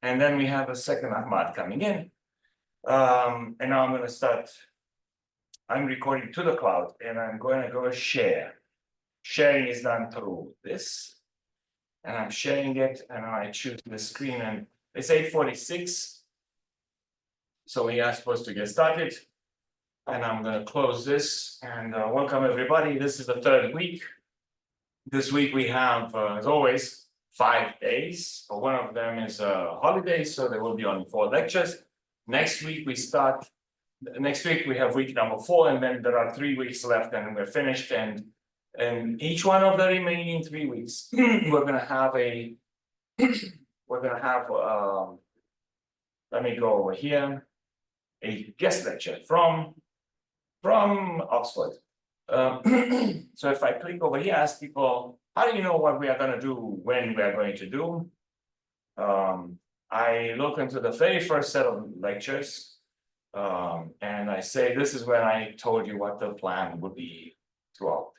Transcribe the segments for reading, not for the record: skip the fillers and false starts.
And then we have a second Ahmad coming in. And now I'm going to start. I'm recording to the cloud and I'm going to go share. Sharing is done through this. And I'm sharing it and I choose the screen and it's 8:46. So we are supposed to get started. And I'm going to close this and welcome everybody. This is the third week. This week we have, as always, 5 days. One of them is a holiday, so there will be only 4 lectures. Next week we start. Next week we have week number 4, and then there are 3 weeks left, and we're finished. And each one of the remaining 3 weeks, we're gonna have a. We're gonna have. Let me go over here. A guest lecture from Oxford. So if I click over here, ask people, how do you know what we are going to do when we are going to do? I look into the very first set of lectures and I say, this is when I told you what the plan would be throughout.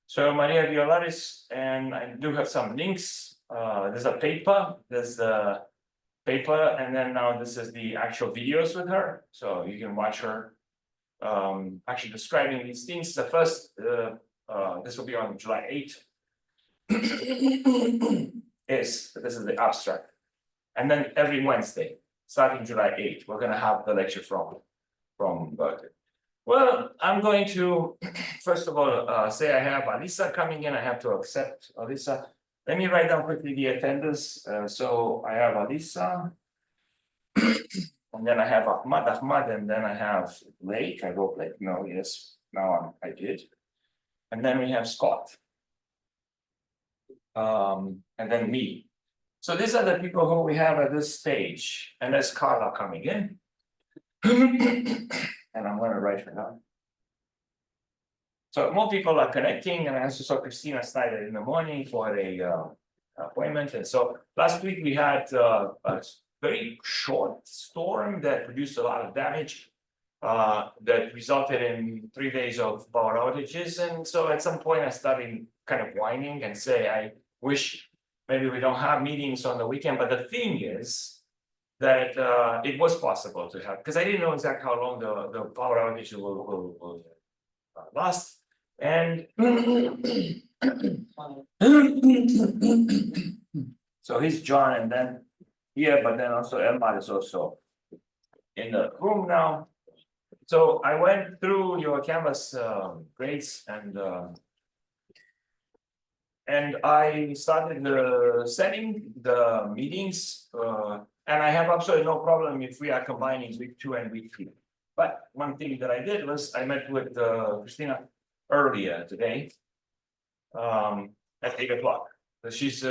So Maria Violaris, and I do have some links. There's a paper, there's the paper, and then now this is the actual videos with her. So you can watch her actually describing these things. The first, this will be on July 8th. This is the abstract. And then every Wednesday, starting July 8th, we're going to have the lecture from Berkeley. Well, I'm going to, first of all, say I have Alisa coming in. I have to accept Alisa. Let me write down quickly the attendance. So I have Alisa. And then I have Ahmad, and then I have Blake. I wrote Blake. No, yes, now I did. And then we have Scott. And then me. So these are the people who we have at this stage. And there's Carla coming in. And I'm going to write her down. So more people are connecting, and I also saw Christina Snyder in the morning for a appointment. And so last week we had a very short storm that produced a lot of damage that resulted in 3 days of power outages. And so at some point I started kind of whining and say, I wish maybe we don't have meetings on the weekend. But the thing is that it was possible to have, because I didn't know exactly how long the power outage will last. And so he's John, and then here, but then also Emma is also in the room now. So I went through your Canvas grades and I started setting the meetings, and I have absolutely no problem if we are combining week 2 and week 3. But one thing that I did was I met with Christina earlier today at 8 o'clock. She's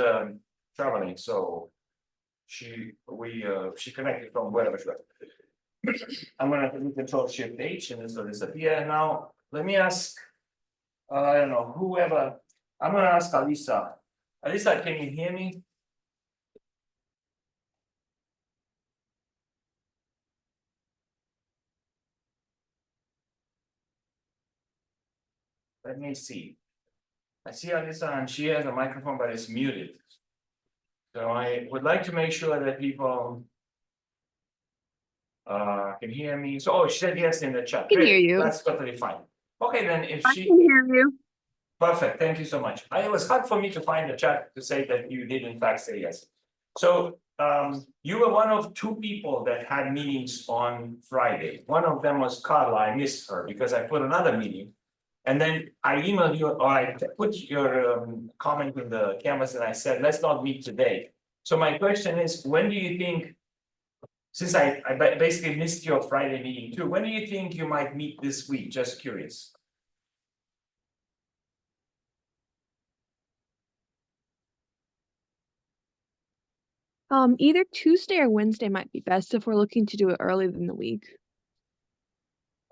traveling, so she connected from wherever she was. I'm gonna control Shift H and this will disappear. Now let me ask, I don't know, whoever. I'm gonna ask Alisa. Alisa, can you hear me? Let me see. I see Alisa and she has a microphone, but it's muted. So I would like to make sure that people can hear me. So, oh, she said yes in the chat. I can hear you. That's totally fine. Okay, then if I can hear you. Perfect, thank you so much. It was hard for me to find the chat to say that you did in fact say yes. So you were one of 2 people that had meetings on Friday. One of them was Carla. I missed her because I put another meeting. And then I emailed you, or I put your comment in the Canvas and I said, let's not meet today. So my question is, when do you think, since I basically missed your Friday meeting too, when do you think you might meet this week? Just curious. Either Tuesday or Wednesday might be best if we're looking to do it earlier in the week.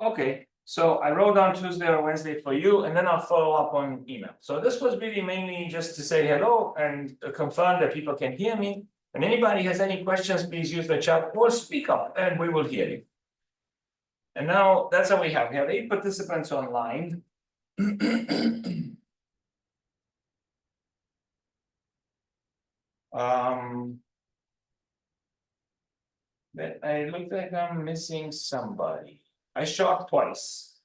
Okay, so I wrote down Tuesday or Wednesday for you, and then I'll follow up on email. So this was really mainly just to say hello and confirm that people can hear me. And anybody has any questions, please use the chat or speak up and we will hear you. And now that's how we have. We have 8 participants online. But I look like I'm missing somebody. I show up twice.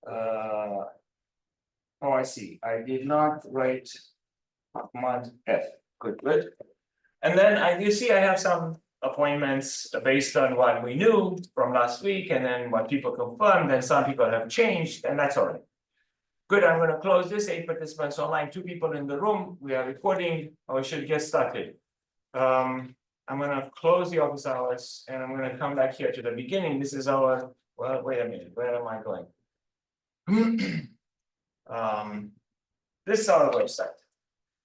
Oh, I see. I did not write Ahmad F. Good. And then you see I have some appointments based on what we knew from last week and then what people confirmed, and some people have changed, and that's all right. Good, I'm gonna close this, 8 participants online, 2 people in the room, we are recording, or we should get started. I'm gonna close the office hours and I'm gonna come back here to the beginning. This is our, well, wait a minute, where am I going? This is our website.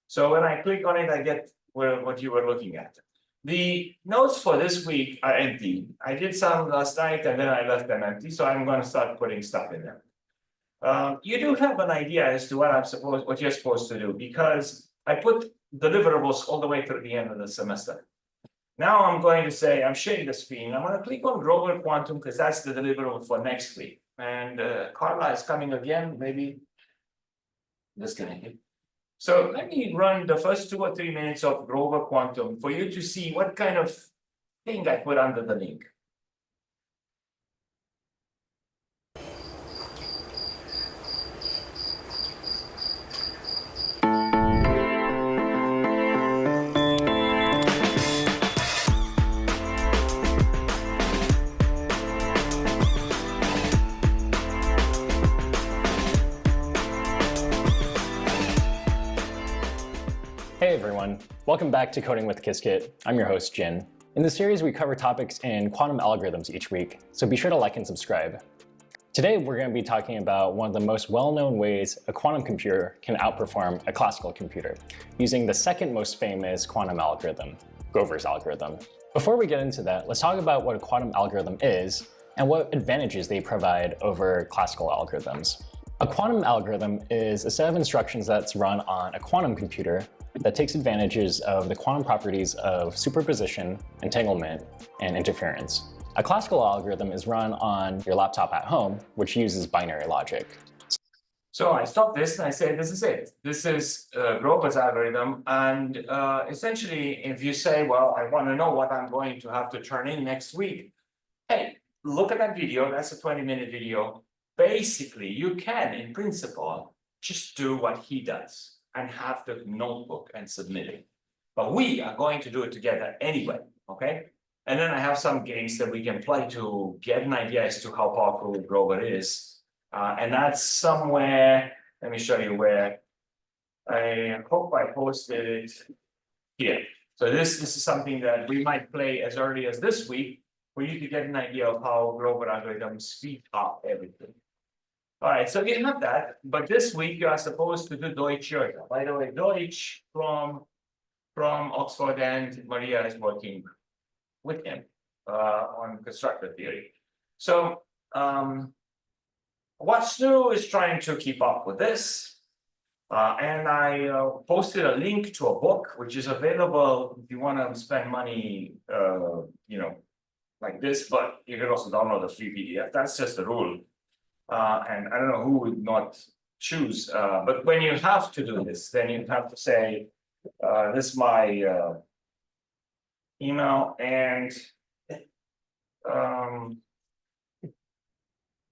So when I click on it, I get what you were looking at. The notes for this week are empty. I did some last night and then I left them empty, so I'm gonna start putting stuff in there. You do have an idea as to what you're supposed to do, because I put deliverables all the way through the end of the semester. Now I'm going to say, I'm sharing the screen. I'm gonna click on Grover Quantum because that's the deliverable for next week. And Carla is coming again, maybe disconnected. So let me run the first 2 or 3 minutes of Grover Quantum for you to see what kind of thing I put under the link. Hey everyone, welcome back to Coding with Qiskit. I'm your host, Jin. In this series, we cover topics in quantum algorithms each week, so be sure to like and subscribe. Today, we're going to be talking about one of the most well-known ways a quantum computer can outperform a classical computer, using the second most famous quantum algorithm, Grover's algorithm. Before we get into that, let's talk about what a quantum algorithm is and what advantages they provide over classical algorithms. A quantum algorithm is a set of instructions that's run on a quantum computer that takes advantages of the quantum properties of superposition, entanglement, and interference. A classical algorithm is run on your laptop at home, which uses binary logic. So I stopped this and I said, this is it. This is Grover's algorithm. And essentially, if you say, well, I want to know what I'm going to have to turn in next week. Hey, look at that video. That's a 20-minute video. Basically, you can, in principle, just do what he does and have the notebook and submit it. But we are going to do it together anyway, okay? And then I have some games that we can play to get an idea as to how powerful Grover is. And that's somewhere, let me show you where. I hope I posted it here. So this is something that we might play as early as this week for you to get an idea of how Grover algorithms speed up everything. All right, so you have that, but this week you are supposed to do Deutsch. By the way, Deutsch from Oxford, and Maria is working with him on constructor theory. So What's New is trying to keep up with this. And I posted a link to a book, which is available if you want to spend money, like this, but you can also download a free PDF. That's just the rule. And I don't know who would not choose, but when you have to do this, then you have to say, this is my email, and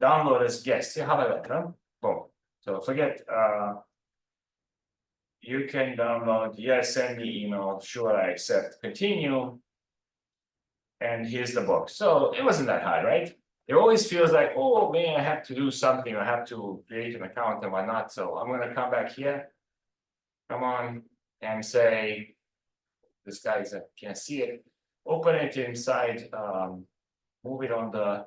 download as guest. How about that? Huh? Boom. So forget, you can download, yes, send me email, sure, I accept, continue. And here's the book. So it wasn't that hard, right? It always feels like, oh man, I have to do something, I have to create an account and whatnot. So I'm gonna come back here, come on, and say, this guy's can't see it. Open it inside, move it on the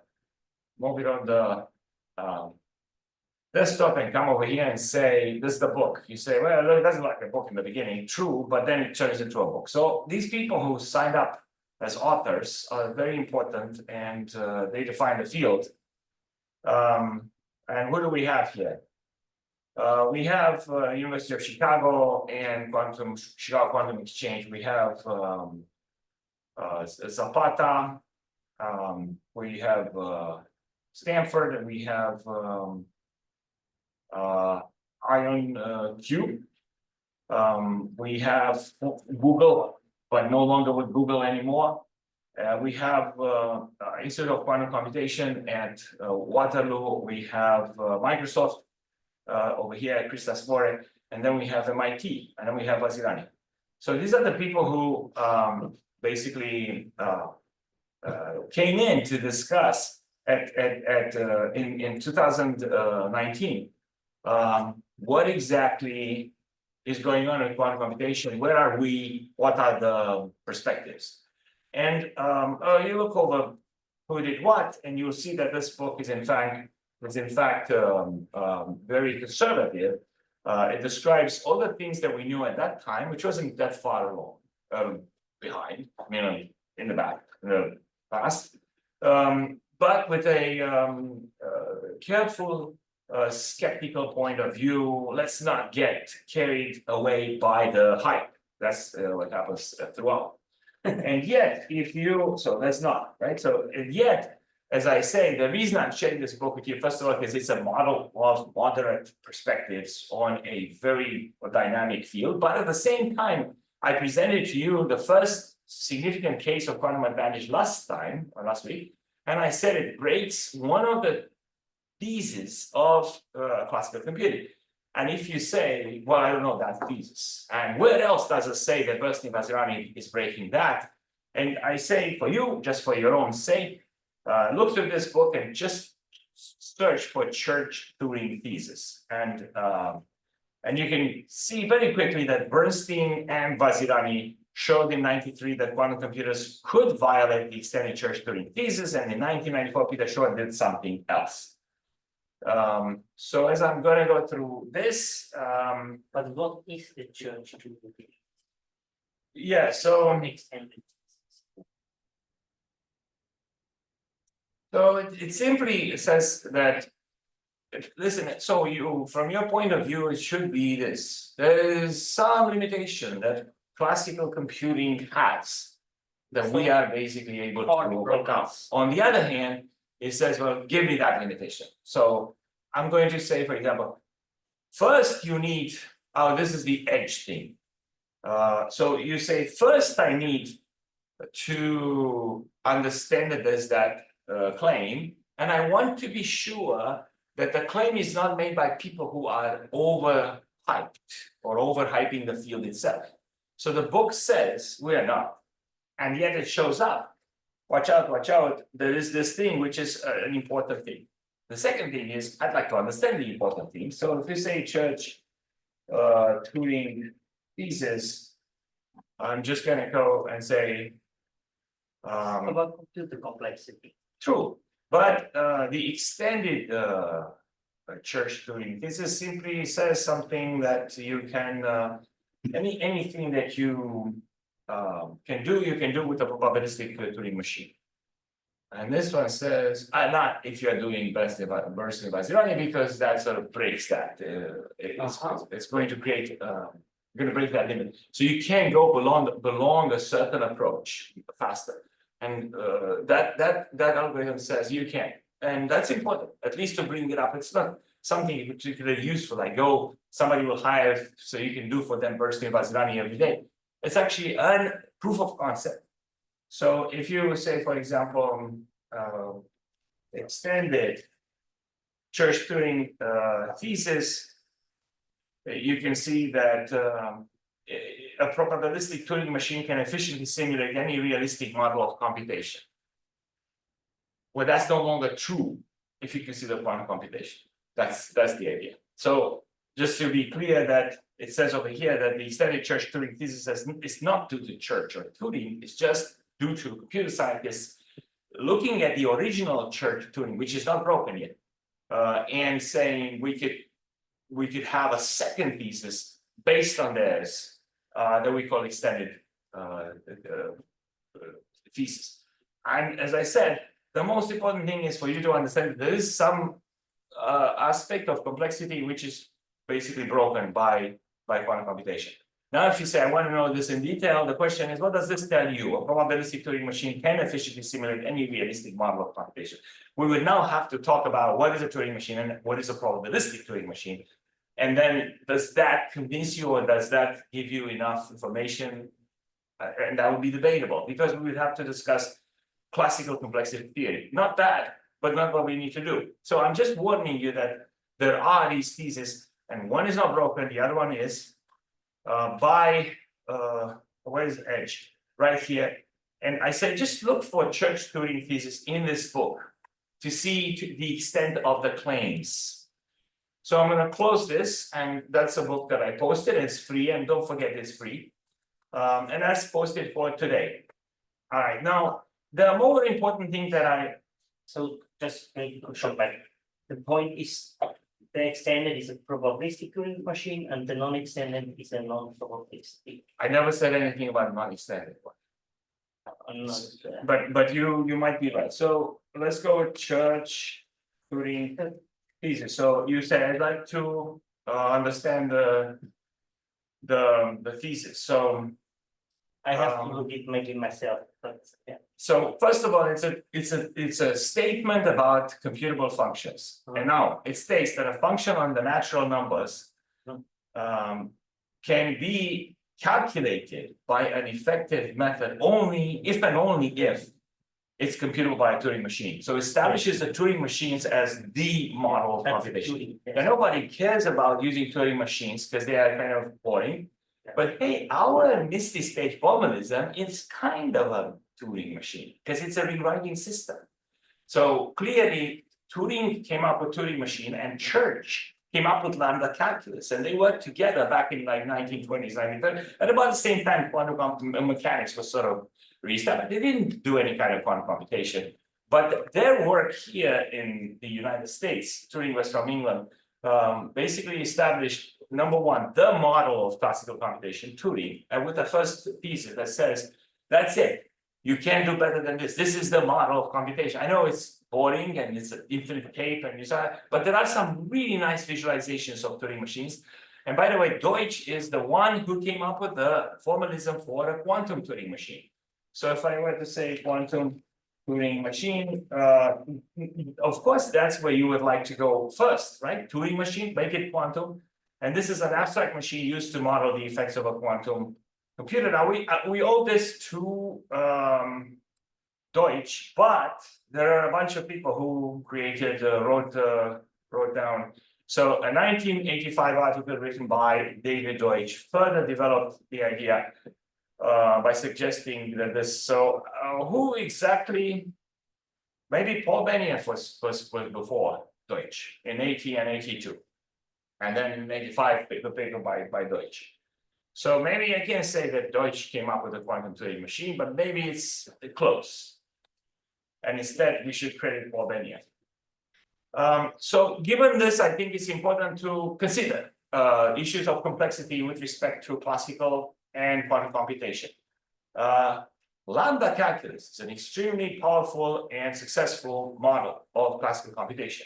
desktop and come over here and say, this is the book. You say, well, it doesn't look like a book in the beginning, true, but then it turns into a book. So these people who signed up as authors are very important, and they define the field. And what do we have here? We have University of Chicago and Chicago Quantum Exchange. We have Zapata. We have Stanford, and we have IonQ. We have Google, but no longer with Google anymore. We have Institute of Quantum Computation at Waterloo. We have Microsoft over here at Christos More, and then we have MIT, and then we have Vazirani. So these are the people who basically came in to discuss in 2019 what exactly is going on with quantum computation. Where are we? What are the perspectives? And you look over who did what, and you'll see that this book is in fact very conservative. It describes all the things that we knew at that time, which wasn't that far along behind, I mean, in the back, in the past, but with a careful, skeptical point of view. Let's not get carried away by the hype. That's what happens throughout. And yet, so that's not, right? So, and yet, as I say, the reason I'm sharing this book with you, first of all, is it's a model of moderate perspectives on a very dynamic field. But at the same time, I presented to you the first significant case of quantum advantage last week. And I said it breaks one of the theses of classical computing. And if you say, well, I don't know that thesis, and where else does it say that Bernstein-Vazirani is breaking that? And I say for you, just for your own sake, look through this book and just search for Church-Turing thesis. And you can see very quickly that Bernstein and Vazirani showed in '93 that quantum computers could violate the extended Church-Turing thesis, and in 1994, Peter Shor did something else. So as I'm going to go through this, but what is the Church-Turing thesis? Yeah, so it simply says that, listen, so you, from your point of view, it should be this. There is some limitation that classical computing has that we are basically able to overcome. On the other hand, it says, well, give me that limitation. So I'm going to say, for example, first you need, this is the edge thing. So you say, first I need to understand that there's that claim, and I want to be sure that the claim is not made by people who are overhyped or overhyping the field itself. So the book says we are not, and yet it shows up. Watch out, there is this thing which is an important thing. The second thing is, I'd like to understand the important thing. So if you say Church-Turing thesis, I'm just going to go and say, about computer complexity. True, but the extended Church-Turing thesis simply says something that you can, anything that you can do with a probabilistic Turing machine. And this one says, not if you're doing Bernstein-Vazirani, because that sort of breaks that. It's going to create, going to break that limit. So you can go belong a certain approach faster. And that algorithm says you can. And that's important, at least to bring it up. It's not something particularly useful, like somebody will hire so you can do for them Bernstein-Vazirani every day. It's actually a proof of concept. So if you say, for example, extended Church-Turing thesis, you can see that a probabilistic Turing machine can efficiently simulate any realistic model of computation. Well, that's no longer true if you consider quantum computation. That's the idea. So just to be clear that it says over here that the extended Church-Turing thesis is not due to Church or Turing, it's just due to computer scientists looking at the original Church-Turing, which is not broken yet, and saying we could have a second thesis based on theirs that we call extended thesis. And as I said, the most important thing is for you to understand that there is some aspect of complexity which is basically broken by quantum computation. Now, if you say, I want to know this in detail, the question is, what does this tell you? A probabilistic Turing machine can efficiently simulate any realistic model of computation. We would now have to talk about what is a Turing machine and what is a probabilistic Turing machine. And then does that convince you, or does that give you enough information? And that would be debatable, because we would have to discuss classical complexity theory. Not bad, but not what we need to do. So I'm just warning you that there are these theses, and one is not broken, the other one is where is the edge? Right here. And I said, just look for church Turing thesis in this book to see to the extent of the claims. So I'm going to close this, and that's a book that I posted. It's free, and don't forget it's free. And that's posted for today. All right, now the more important thing that So just maybe to come back. The point is the extended is a probabilistic Turing machine and the non-extended is a non-probabilistic. I never said anything about non-extended one. But you might be right. So let's go with church Turing thesis. So you said I'd like to understand the thesis. So I have to look it maybe myself, but yeah. so first of all, it's a statement about computable functions. And now it states that a function on the natural numbers can be calculated by an effective method only if and only if it's computable by a Turing machine. So establishes the Turing machines as the model of computation. And nobody cares about using Turing machines because they are kind of boring. But hey, our Misty state formalism is kind of a Turing machine because it's a rewriting system. So clearly, Turing came up with Turing machine and Church came up with lambda calculus, and they worked together back in like 1920s, 1930s. At about the same time, quantum mechanics was sort of restarted. They didn't do any kind of quantum computation, but their work here in the United States, Turing was from England, basically established, number one, the model of classical computation, Turing, and with the first thesis that says, that's it. You can't do better than this. This is the model of computation. I know it's boring and it's an infinite cape and you saw, but there are some really nice visualizations of Turing machines. And by the way, Deutsch is the one who came up with the formalism for a quantum Turing machine. So if I were to say quantum Turing machine, of course, that's where you would like to go first, right? Turing machine, make it quantum. And this is an abstract machine used to model the effects of a quantum computer. Now we owe this to Deutsch, but there are a bunch of people who created, wrote down. So a 1985 article written by David Deutsch further developed the idea by suggesting that this. So who exactly? Maybe Paul Benioff was before Deutsch in 80 and 82, and then in 85 the paper by Deutsch. So maybe I can't say that Deutsch came up with a quantum Turing machine, but maybe it's close. And instead, we should credit Paul Benioff. So given this, I think it's important to consider issues of complexity with respect to classical and quantum computation. Lambda calculus is an extremely powerful and successful model of classical computation.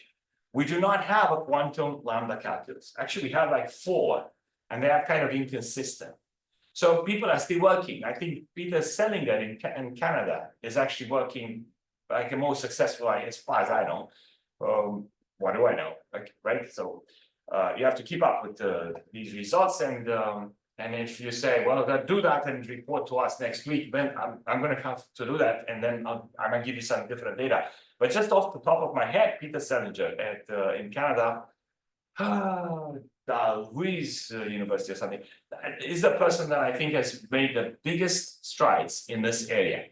We do not have a quantum lambda calculus. Actually, we have like 4. And they are kind of inconsistent. So people are still working. I think Peter Selinger in Canada is actually working like the most successful, as far as I know. What do I know? Like, right? So you have to keep up with these results. And if you say, well, do that and report to us next week, then I'm going to have to do that. And then I'm going to give you some different data. But just off the top of my head, Peter Selinger in Canada, Ruiz University or something, is the person that I think has made the biggest strides in this area.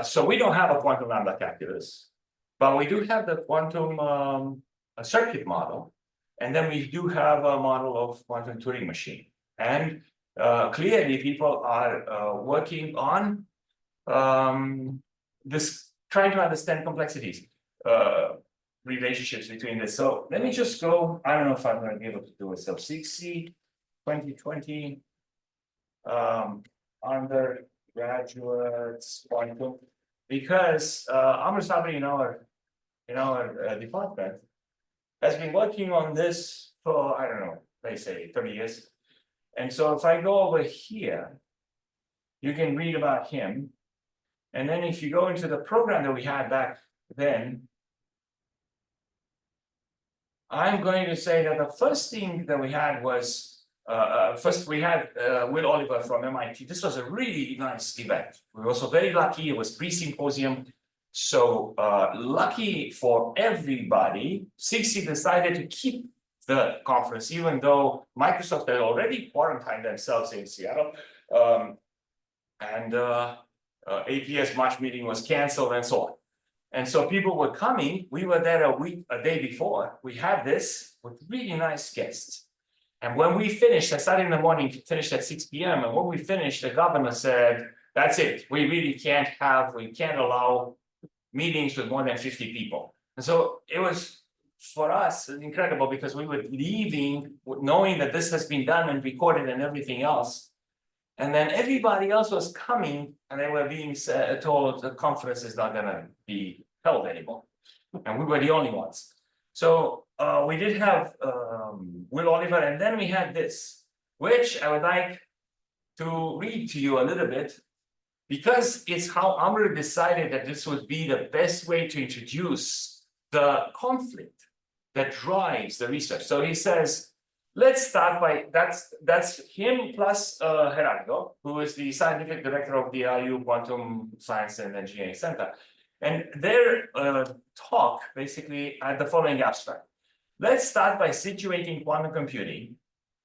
So we don't have a quantum lambda calculus, but we do have the quantum circuit model, and then we do have a model of quantum Turing machine. And clearly people are working on this, trying to understand complexities. Relationships between this. So let me just go. I don't know if I'm going to be able to do it. So 6C 2020 undergraduates quantum, because almost somebody in our department has been working on this for, I don't know, let's say 30 years. And so if I go over here, you can read about him. And then if you go into the program that we had back then, I'm going to say that the first thing that we had was, first we had Will Oliver from MIT. This was a really nice event. We were also very lucky. It was pre-symposium. So lucky for everybody, 60 decided to keep the conference, even though Microsoft had already quarantined themselves in Seattle. And APS March meeting was canceled and so on. And so people were coming. We were there a day before. We had this with really nice guests. And when we finished, I started in the morning, finished at 6 p.m. And when we finished, the governor said, that's it. We really can't allow meetings with more than 50 people. And so it was, for us, incredible because we were leaving knowing that this has been done and recorded and everything else. And then everybody else was coming and they were being told the conference is not gonna be held anymore. And we were the only ones. So we did have Will Oliver, and then we had this, which I would like to read to you a little bit, because it's how Amr decided that this would be the best way to introduce the conflict that drives the research. So he says, let's start by, that's him plus Gerardo, who is the scientific director of the IU Quantum Science and Engineering Center. And their talk basically had the following abstract. Let's start by situating quantum computing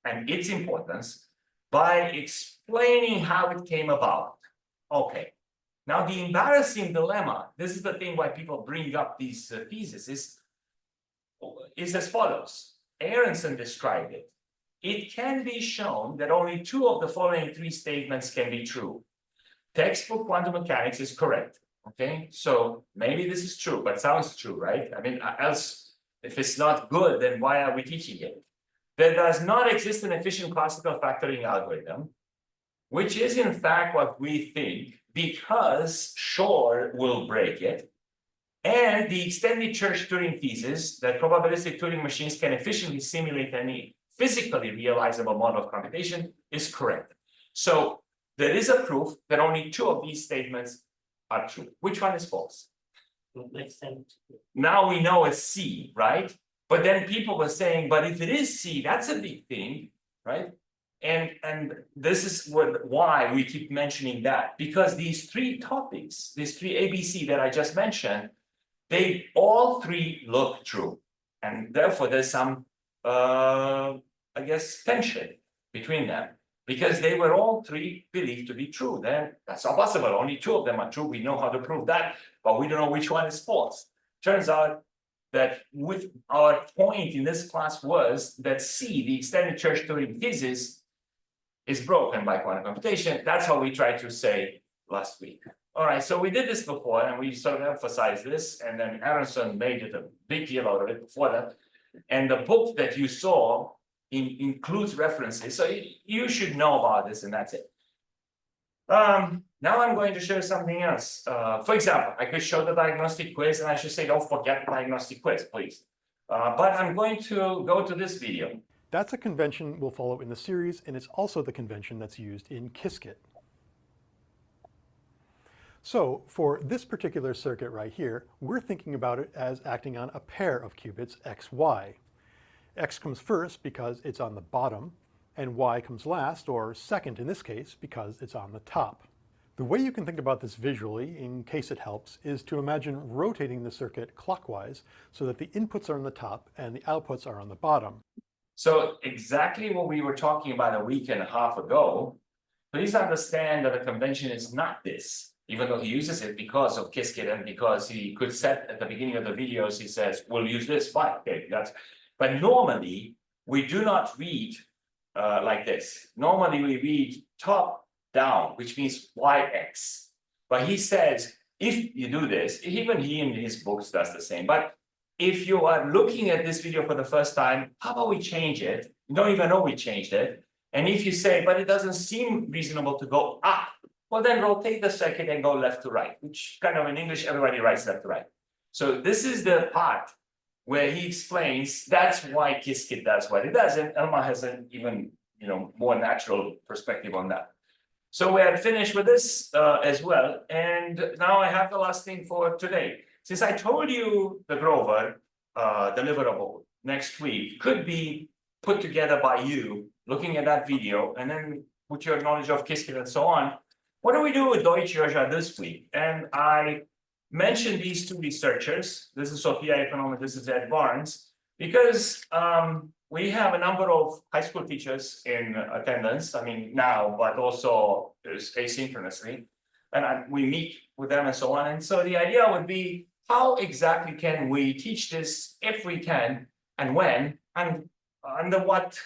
and its importance by explaining how it came about. Okay, now the embarrassing dilemma, this is the thing why people bring up these theses, is as follows. Aronson described it. It can be shown that only two of the following three statements can be true. Textbook quantum mechanics is correct. Okay, so maybe this is true, but sounds true, right? I mean, else, if it's not good, then why are we teaching it? There does not exist an efficient classical factoring algorithm, which is in fact what we think, because Shor will break it. And the extended Church-Turing thesis that probabilistic Turing machines can efficiently simulate any physically realizable model of computation is correct. So there is a proof that only two of these statements are true. Which one is false? Now we know it's C, right? But then people were saying, but if it is C, that's a big thing, right? And this is why we keep mentioning that, because these three topics, these three ABC that I just mentioned, they all three look true. And therefore there's some, I guess, tension between them. Because they were all three believed to be true. Then that's not possible. Only two of them are true. We know how to prove that, but we don't know which one is false. Turns out that with our point in this class was that C, the extended Church-Turing thesis, is broken by quantum computation. That's what we tried to say last week. All right, so we did this before and we sort of emphasized this, and then Aronson made it a big deal out of it before that. And the book that you saw includes references, so you should know about this, and that's it. Now I'm going to show something else. For example, I could show the diagnostic quiz, and I should say, don't forget the diagnostic quiz, please. But I'm going to go to this video. That's a convention we'll follow in the series, and it's also the convention that's used in Qiskit. So for this particular circuit right here, we're thinking about it as acting on a pair of qubits x, y. X comes first because it's on the bottom, and Y comes last, or second in this case, because it's on the top. The way you can think about this visually, in case it helps, is to imagine rotating the circuit clockwise so that the inputs are on the top and the outputs are on the bottom. So exactly what we were talking about a week and a half ago, please understand that the convention is not this, even though he uses it because of Qiskit and because he could set at the beginning of the videos, he says, we'll use this, fine, okay, that's. But normally, we do not read like this. Normally, we read top down, which means YX. But he says, if you do this, even he in his books does the same. But if you are looking at this video for the first time, how about we change it? You don't even know we changed it. And if you say, but it doesn't seem reasonable to go up, well, then rotate the circuit and go left to right, which kind of in English, everybody writes left to right. So this is the part where he explains that's why Qiskit does what it does, and Elma has an even more natural perspective on that. So we are finished with this as well, and now I have the last thing for today. Since I told you the Grover deliverable next week could be put together by you, looking at that video, and then with your knowledge of Qiskit and so on, what do we do with Deutsche Joscha this week? And I mention these two researchers. This is Sophia Economic, this is Ed Barnes, because we have a number of high school teachers in attendance, I mean, now, but also asynchronously. And we meet with them and so on. And so the idea would be, how exactly can we teach this, if we can, and when, and under what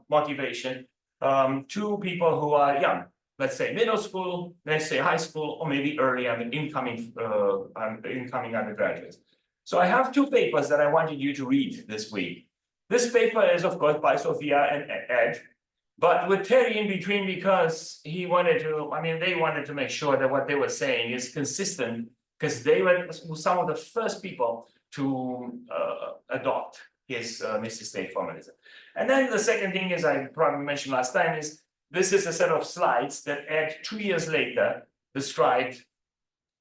motivation to people who are young, let's say middle school, let's say high school, or maybe early and incoming undergraduates. So I have two papers that I wanted you to read this week. This paper is, of course, by Sophia and Ed, but with Terry in between, because he wanted to, I mean, they wanted to make sure that what they were saying is consistent, because they were some of the first people to adopt his Mr. State formalism. And then the second thing is, I probably mentioned last time, is this is a set of slides that Ed 2 years later described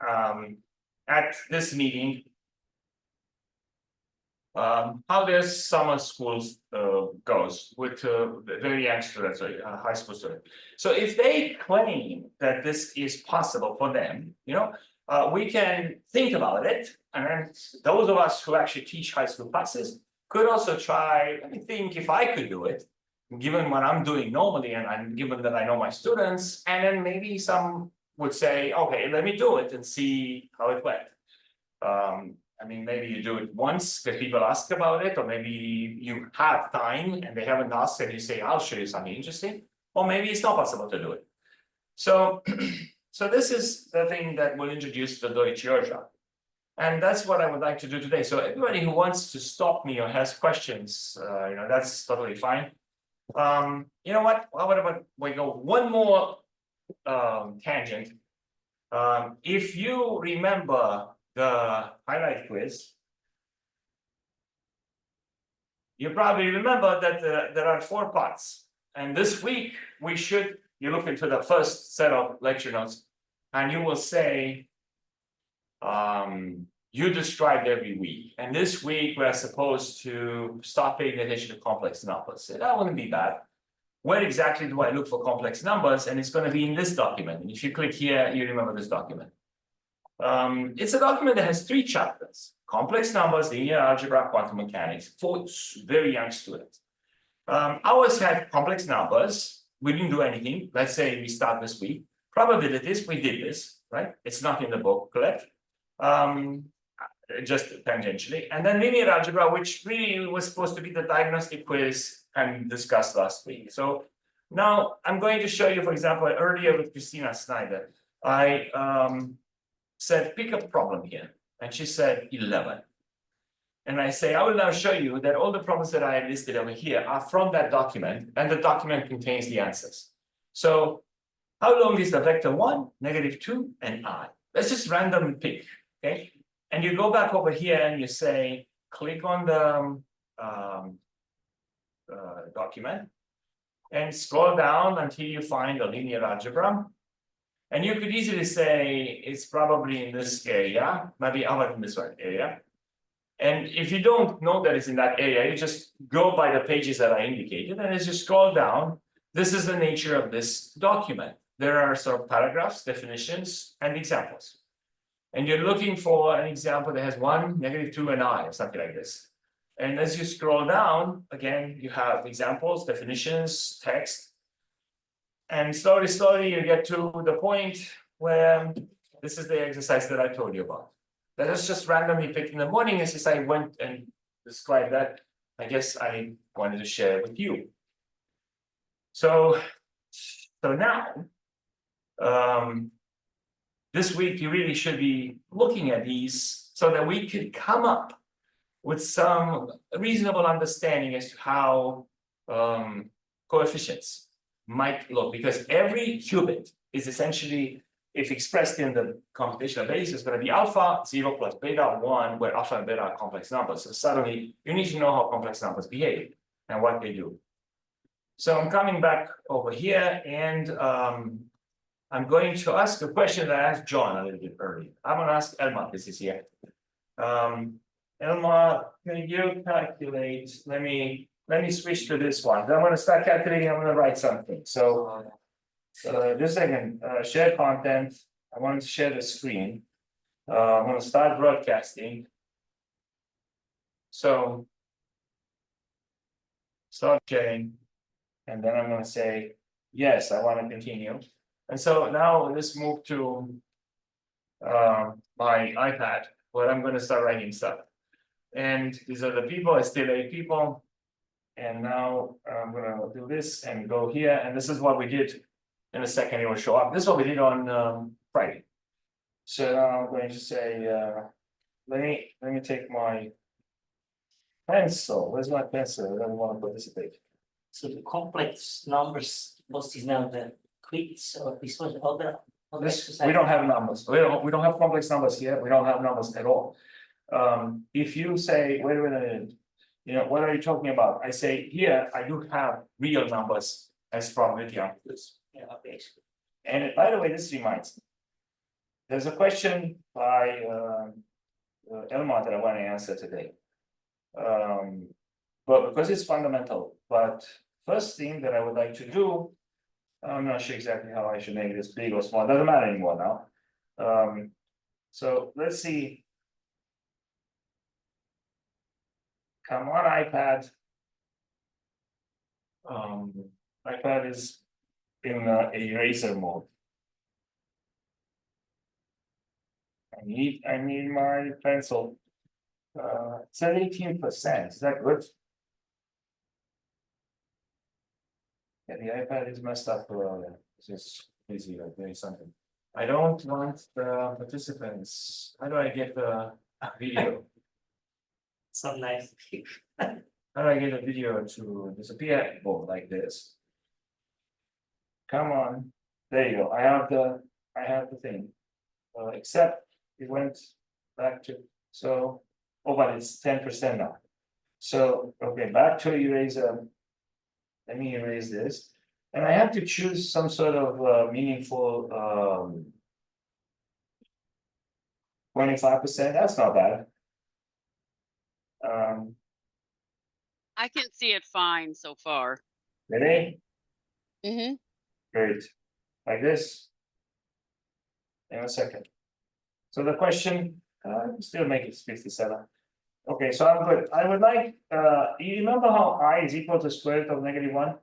at this meeting, how their summer schools goes with very young students, high school students. So if they claim that this is possible for them, you know, we can think about it, and then those of us who actually teach high school classes could also try. Let me think if I could do it, given what I'm doing normally, and given that I know my students, and then maybe some would say, okay, let me do it and see how it went. I mean, maybe you do it once because people ask about it, or maybe you have time and they haven't asked, and you say, I'll show you something interesting, or maybe it's not possible to do it. So, so this is the thing that will introduce the Deutsche Urja. And that's what I would like to do today. So everybody who wants to stop me or has questions, you know, that's totally fine. You know what? How about we go one more tangent? If you remember the highlight quiz, you probably remember that there are 4 parts. And this week you look into the first set of lecture notes, and you will say, you described every week. And this week we're supposed to start paying attention to complex numbers. So that wouldn't be bad. Where exactly do I look for complex numbers? And it's going to be in this document. And if you click here, you remember this document. It's a document that has 3 chapters: complex numbers, linear algebra, quantum mechanics, for very young students. Ours had complex numbers. We didn't do anything. Let's say we start this week. Probabilities, we did this, right? It's not in the booklet, just tangentially. And then linear algebra, which really was supposed to be the diagnostic quiz and discussed last week. So now I'm going to show you, for example, earlier with Christina Snyder, I said, pick a problem here. And she said 11. And I say, I will now show you that all the problems that I listed over here are from that document, and the document contains the answers. So how long is the vector 1, -2, and I? Let's just randomly pick, okay? And you go back over here and you say, click on the document and scroll down until you find a linear algebra. And you could easily say it's probably in this area, maybe over in this one area. And if you don't know that it's in that area, you just go by the pages that I indicated. And as you scroll down, this is the nature of this document. There are sort of paragraphs, definitions, and examples. And you're looking for an example that has 1, -2, and I, or something like this. And as you scroll down, again, you have examples, definitions, text. And slowly, you get to the point where this is the exercise that I told you about. That is just randomly picked in the morning. And since I went and described that, I guess I wanted to share it with you. So now, this week you really should be looking at these so that we could come up with some reasonable understanding as to how coefficients might look, because every qubit is essentially, if expressed in the computational base, is going to be alpha 0 plus beta 1, where alpha and beta are complex numbers. So suddenly you need to know how complex numbers behave and what they do. So I'm coming back over here, and I'm going to ask a question that I asked John a little bit earlier. I'm going to ask Elma, this is here. Elma, can you calculate? Let me switch to this one. I'm going to start calculating. I'm going to write something. So just a second. Share content. I want to share the screen. I'm gonna start broadcasting. So. Start sharing. And then I'm gonna say, yes, I wanna continue. And so now let's move to. My iPad, where I'm gonna start writing stuff. And these are the people, I still 8 people. And now I'm gonna do this and go here, and this is what we did. In a second, it will show up. This is what we did on Friday. So now I'm going to say, let me take my pencil. Where's my pencil? I don't want to participate. So the complex numbers, most is now the quits or this was other. This, we don't have numbers. We don't have complex numbers here. We don't have numbers at all. If you say, wait a minute, you know, what are you talking about? I say, here, I do have real numbers as probability operators. Yeah, okay. And by the way, this reminds me. There's a question by Elmar that I want to answer today. But because it's fundamental, but first thing that I would like to do, I'm not sure exactly how I should make this big or small, doesn't matter anymore now. So let's see. Come on, iPad. iPad is in eraser mode. I need my pencil. It's at 18%. Is that good? Yeah, the iPad is messed up. It's just busy like doing something. I don't want the participants. How do I get the video? Some nice. How do I get a video to disappear? Oh, like this. Come on. There you go. I have the thing. Except it went back to, so, oh, but it's 10% now. So, okay, back to eraser. Let me erase this. And I have to choose some sort of meaningful 25%. That's not bad. I can see it fine so far. Ready? Mm-hmm. Great. Like this. In a second. So the question, still make it 57. Okay, so I'm good. I would like, you remember how I is equal to square root of -1?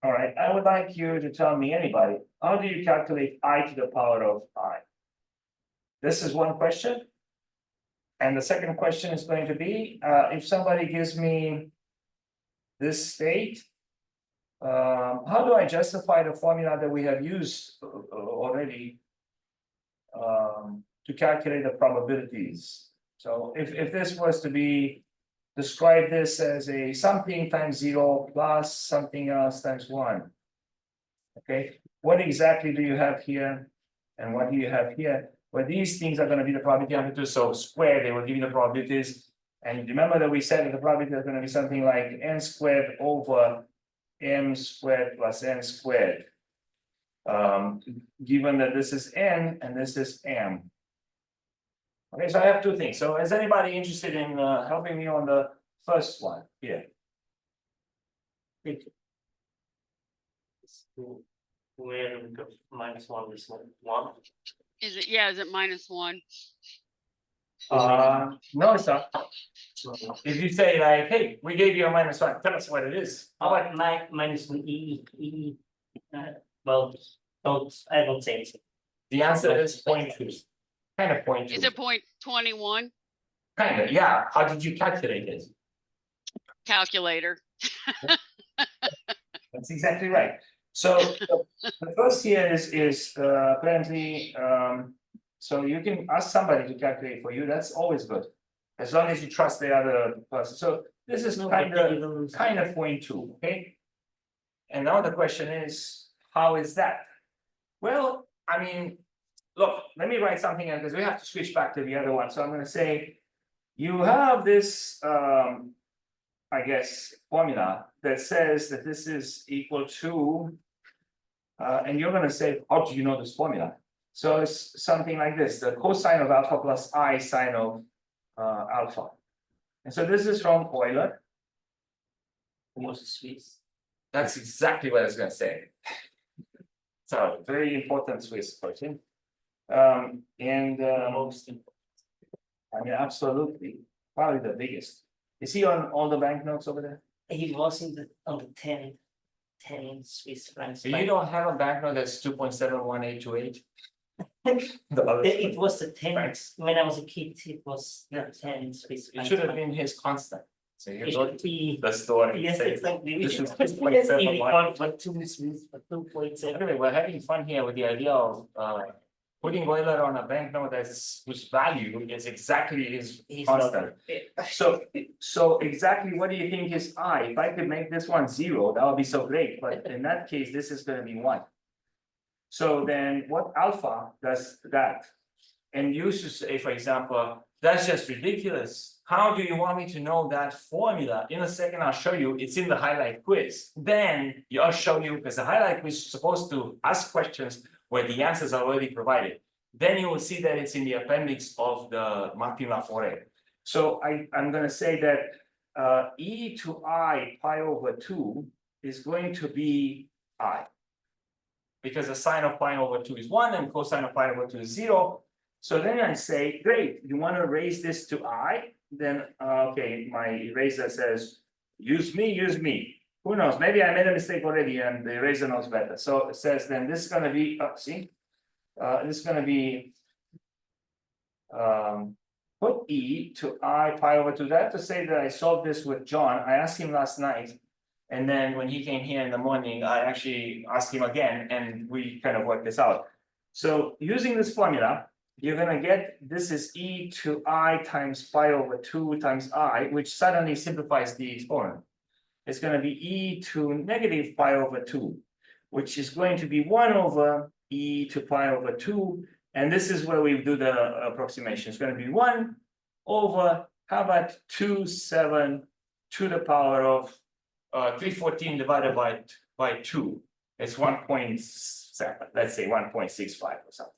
All right, I would like you to tell me, anybody, how do you calculate I to the power of I? This is one question. And the second question is going to be, if somebody gives me this state, how do I justify the formula that we have used already to calculate the probabilities? So if this was to be, describe this as a something times 0 plus something else times 1. Okay, what exactly do you have here? And what do you have here? Well, these things are going to be the probability amplitude, so square, they will give you the probabilities. And remember that we said that the probability is going to be something like n squared over m squared plus n squared. Given that this is n and this is m. Okay, so I have two things. So is anybody interested in helping me on the first one here? Where we go -1 is 1. Is it, yeah, is it -1? No, it's not. If you say like, hey, we gave you a -1, tell us what it is. How about -1 well, I don't say anything. the answer is 0.2. Kind of 0.2. Is it 0.21? Kind of, yeah. How did you calculate it? Calculator. That's exactly right. So the first here is apparently, so you can ask somebody to calculate for you. That's always good, as long as you trust the other person. So this is kind of 0.2, okay? And now the question is, how is that? Well, I mean, look, let me write something in because we have to switch back to the other one. So I'm going to say, you have this, I guess, formula that says that this is equal to, and you're going to say, how do you know this formula? So it's something like this, the cosine of alpha plus I sine of alpha. And so this is from Euler. Swiss. That's exactly what I was going to say. So very important Swiss person. Most important. I mean, absolutely, probably the biggest. Is he on all the banknotes over there? He was on the 10 Swiss francs. So you don't have a banknote that's 2.71828? The other It was the 10, francs. when I was a kid, it was the 10 Swiss It francs. should have been his constant. So It you go should to be, the store and yes, say, exactly. this is Yes, 2.71. but 2 Swiss, but 2.7. Anyway, we're having fun here with the idea of putting Euler on a banknote that's whose value is exactly his He's not- constant. So exactly what do you think is I? If I could make this one 0, that would be so great, but in that case, this is gonna be 1. So then what alpha does that? And used to say, for example, that's just ridiculous. How do you want me to know that formula? In a second, I'll show you. It's in the highlight quiz. Then I'll show you, because the highlight quiz is supposed to ask questions where the answers are already provided. Then you will see that it's in the appendix of the Martin Laforet. So I'm gonna say that e to I pi over 2 is going to be I. Because the sine of pi over 2 is 1 and cosine of pi over 2 is 0. So then I say, great, you want to raise this to I? Then, okay, my eraser says, use me. Who knows? Maybe I made a mistake already and the eraser knows better. So it says, then this is going to be, see, this is going to be put e to I pi over 2. I have to say that I solved this with John. I asked him last night. And then when he came here in the morning, I actually asked him again and we kind of worked this out. So using this formula, you're gonna get, this is e to I times pi over 2 times I, which suddenly simplifies the exponent. It's gonna be e to negative pi over 2, which is going to be 1 over e to pi over 2. And this is where we do the approximation. It's gonna be 1 over, how about 2/7 to the power of 314 divided by 2. It's 1.7, let's say 1.65 or something.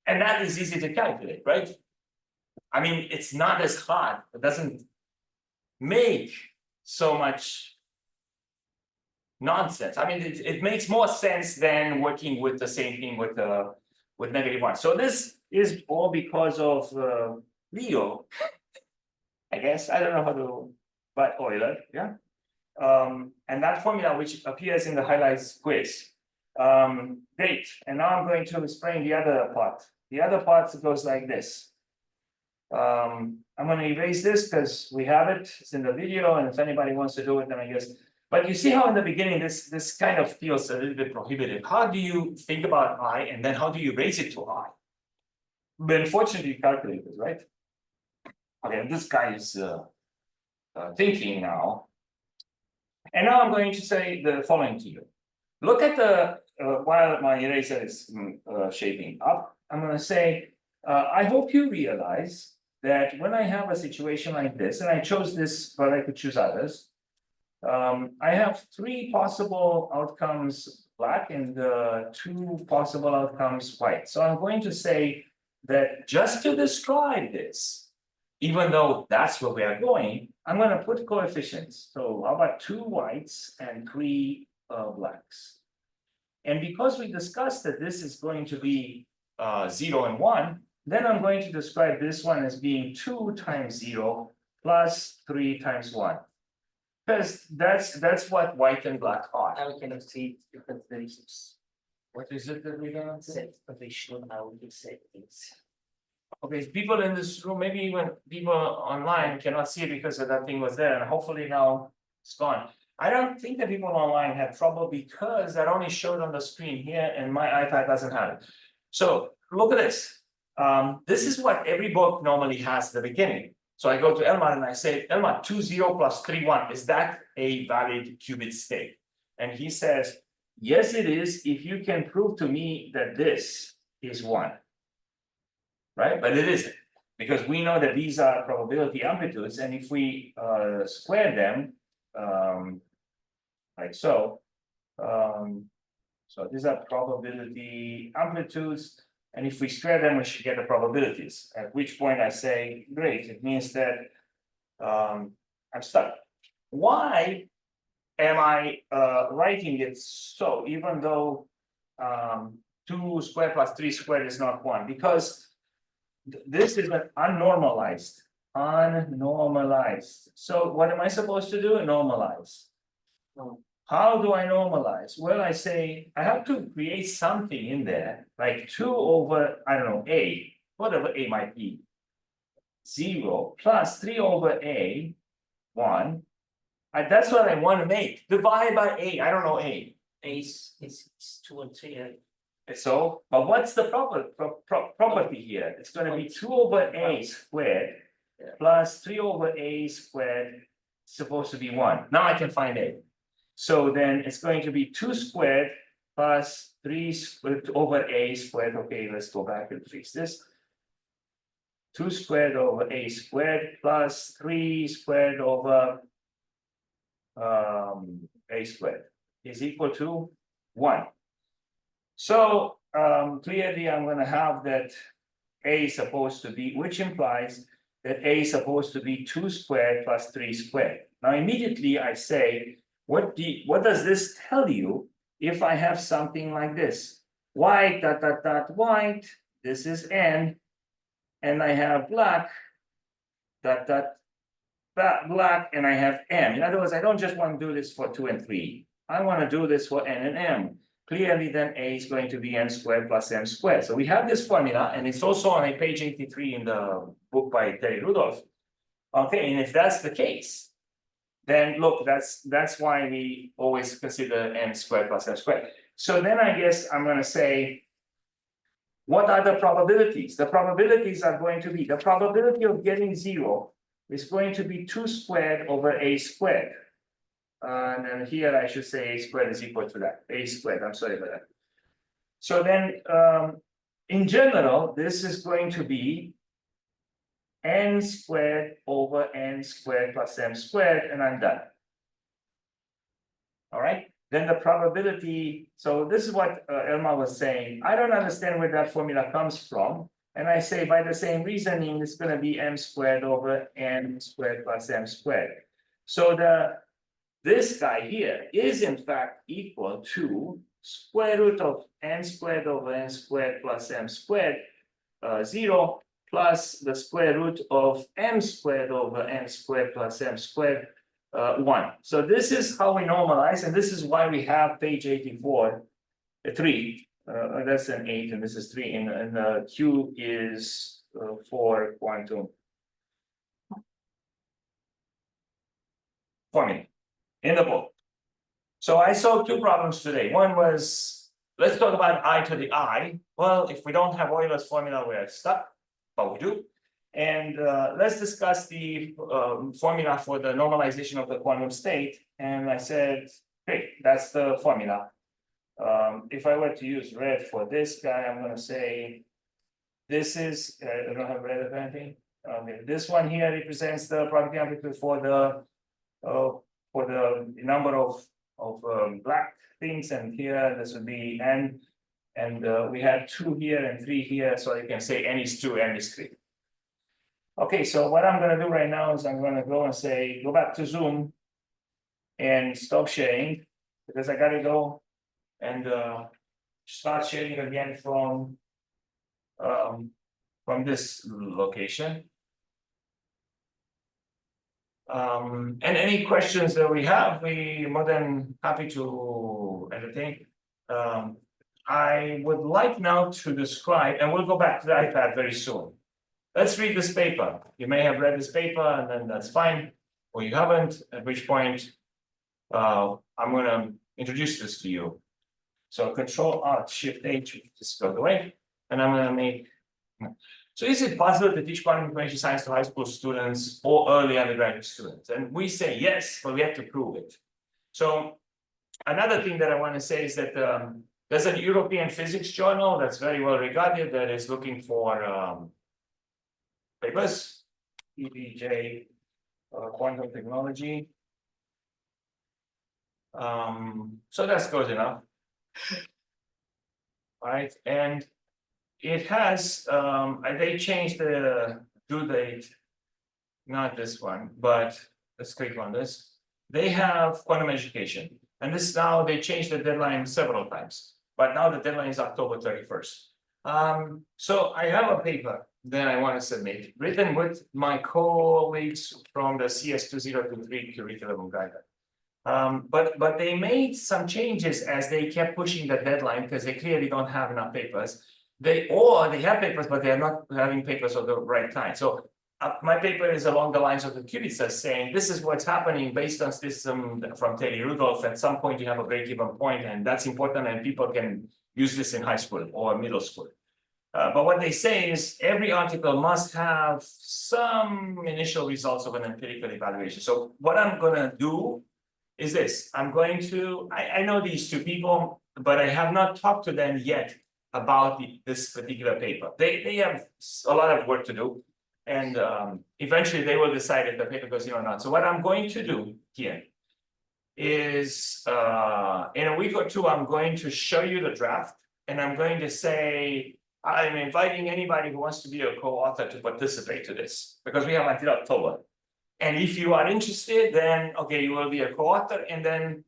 And that is easy to calculate, right? I mean, it's not as hard, it doesn't make so much nonsense. I mean, it makes more sense than working with the same thing with -1. So this is all because of Leo, I guess. I don't know how to, but Euler, yeah. And that formula which appears in the highlights quiz. Great, and now I'm going to explain the other part. The other part goes like this. I'm going to erase this because we have it, it's in the video, and if anybody wants to do it, then I guess. But you see how in the beginning this kind of feels a little bit prohibitive. How do you think about I, and then how do you raise it to I? But unfortunately, calculators, right? Okay, this guy is thinking now. And now I'm going to say the following to you. Look at the, while my eraser is shaping up, I'm going to say, I hope you realize that when I have a situation like this, and I chose this, but I could choose others. I have 3 possible outcomes black and 2 possible outcomes white. So I'm going to say that just to describe this, even though that's where we are going, I'm going to put coefficients. So how about 2 whites and 3 blacks? And because we discussed that this is going to be 0 and 1, then I'm going to describe this one as being 2 times 0 plus 3 times 1. Because that's what white and black are. I cannot see it because there is What is it that we're gonna say? set position, I will set things. Okay, people in this room, maybe even people online cannot see it because that thing was there, and hopefully now it's gone. I don't think that people online have trouble because that only showed on the screen here and my iPad doesn't have it. So look at this. This is what every book normally has at the beginning. So I go to Elmar and I say, Elmar, 2 0 plus 3 1, is that a valid qubit state? And he says, yes, it is, if you can prove to me that this is 1. Right, but it isn't, because we know that these are probability amplitudes, and if we square them, like so, so these are probability amplitudes, and if we square them, we should get the probabilities. At which point I say, great, it means that I'm stuck. Why am I writing it so, even though 2 2 squared plus 3 squared is not 1 because this is an unnormalized. So what am I supposed to do? Normalize. How do I normalize? Well, I say I have to create something in there, like 2 over, I don't know, a, whatever a might be. 0 plus 3 over a, 1. That's what I want to make. Divide by a, I don't know a. A is 2 and 3, right? So, but what's the property here? It's gonna be 2 over a squared plus 3 over a squared, supposed to be 1. Now I can find a. So then it's going to be 2 squared plus 3 squared over a squared. Okay, let's go back and fix this. 2 squared over a squared plus 3 squared over a squared is equal to 1. So clearly I'm going to have that a is supposed to be, which implies that a is supposed to be 2 squared plus 3 squared. Now immediately I say, what does this tell you if I have something like this? White, dot, dot, dot, white, this is n, and I have black, dot, dot, black, and I have m. In other words, I don't just want to do this for 2 and 3. I want to do this for n and m. Clearly, then a is going to be n squared plus m squared. So we have this formula, and it's also on page 83 in the book by Terry Rudolph. Okay, and if that's the case, then look, that's why we always consider n squared plus m squared. So then I guess I'm going to say, what are the probabilities? The probabilities are going to be, the probability of getting 0 is going to be 2 squared over a squared. And then here I should say a squared is equal to that, a squared, I'm sorry about that. So then, in general, this is going to be n squared over n squared plus m squared, and I'm done. All right, then the probability, so this is what Elma was saying. I don't understand where that formula comes from. And I say by the same reasoning, it's going to be m squared over n squared plus m squared. So this guy here is in fact equal to square root of n squared over n squared plus m squared, 0, plus the square root of m squared over n squared plus m squared, 1. So this is how we normalize, and this is why we have page 84, 3. That's an 8, and this is 3, and Q is 4 quantum formula in the book. So I solved 2 problems today. One was, let's talk about I to the I. Well, if we don't have Euler's formula, we're stuck, but we do. And let's discuss the formula for the normalization of the quantum state. And I said, great, that's the formula. If I were to use red for this guy, I'm going to say, this is, I don't have red or anything. This one here represents the probability amplitude for the number of black things, and here this would be n, and we have 2 here and 3 here, so you can say n is 2, n is 3. Okay, so what I'm going to do right now is I'm going to go and say, go back to Zoom and stop sharing, because I got to go and start sharing again from this location. And any questions that we have, we're more than happy to entertain. I would like now to describe, and we'll go back to the iPad very soon. Let's read this paper. You may have read this paper, and then that's fine, or you haven't, at which point I'm going to introduce this to you. So Control-Alt-Shift-H just goes away, and I'm going to make. So is it possible to teach quantum information science to high school students or early undergraduate students? And we say yes, but we have to prove it. So another thing that I want to say is that there's a European physics journal that's very well regarded that is looking for papers, EBJ, quantum technology. So that's good enough. All right, and it has, they changed the due date, not this one, but let's click on this. They have quantum education, and this now they changed the deadline several times. but now the deadline is October 31st. So I have a paper that I want to submit, written with my colleagues from the CS 2023 curriculum guideline. But they made some changes as they kept pushing the deadline because they clearly don't have enough papers. They have papers, but they're not having papers of the right kind. So my paper is along the lines of the Kubica saying this is what's happening based on system from Terry Rudolph. At some point, you have a break-even point, and that's important, and people can use this in high school or middle school. But what they say is every article must have some initial results of an empirical evaluation. So what I'm going to do is this. I'm going to, I know these two people, but I have not talked to them yet about this particular paper. They have a lot of work to do. And eventually they will decide if the paper goes in or not. So what I'm going to do here is in a week or two, I'm going to show you the draft, and I'm going to say, I'm inviting anybody who wants to be a co-author to participate to this, because we have until October. And if you are interested, then, okay, you will be a co-author, and then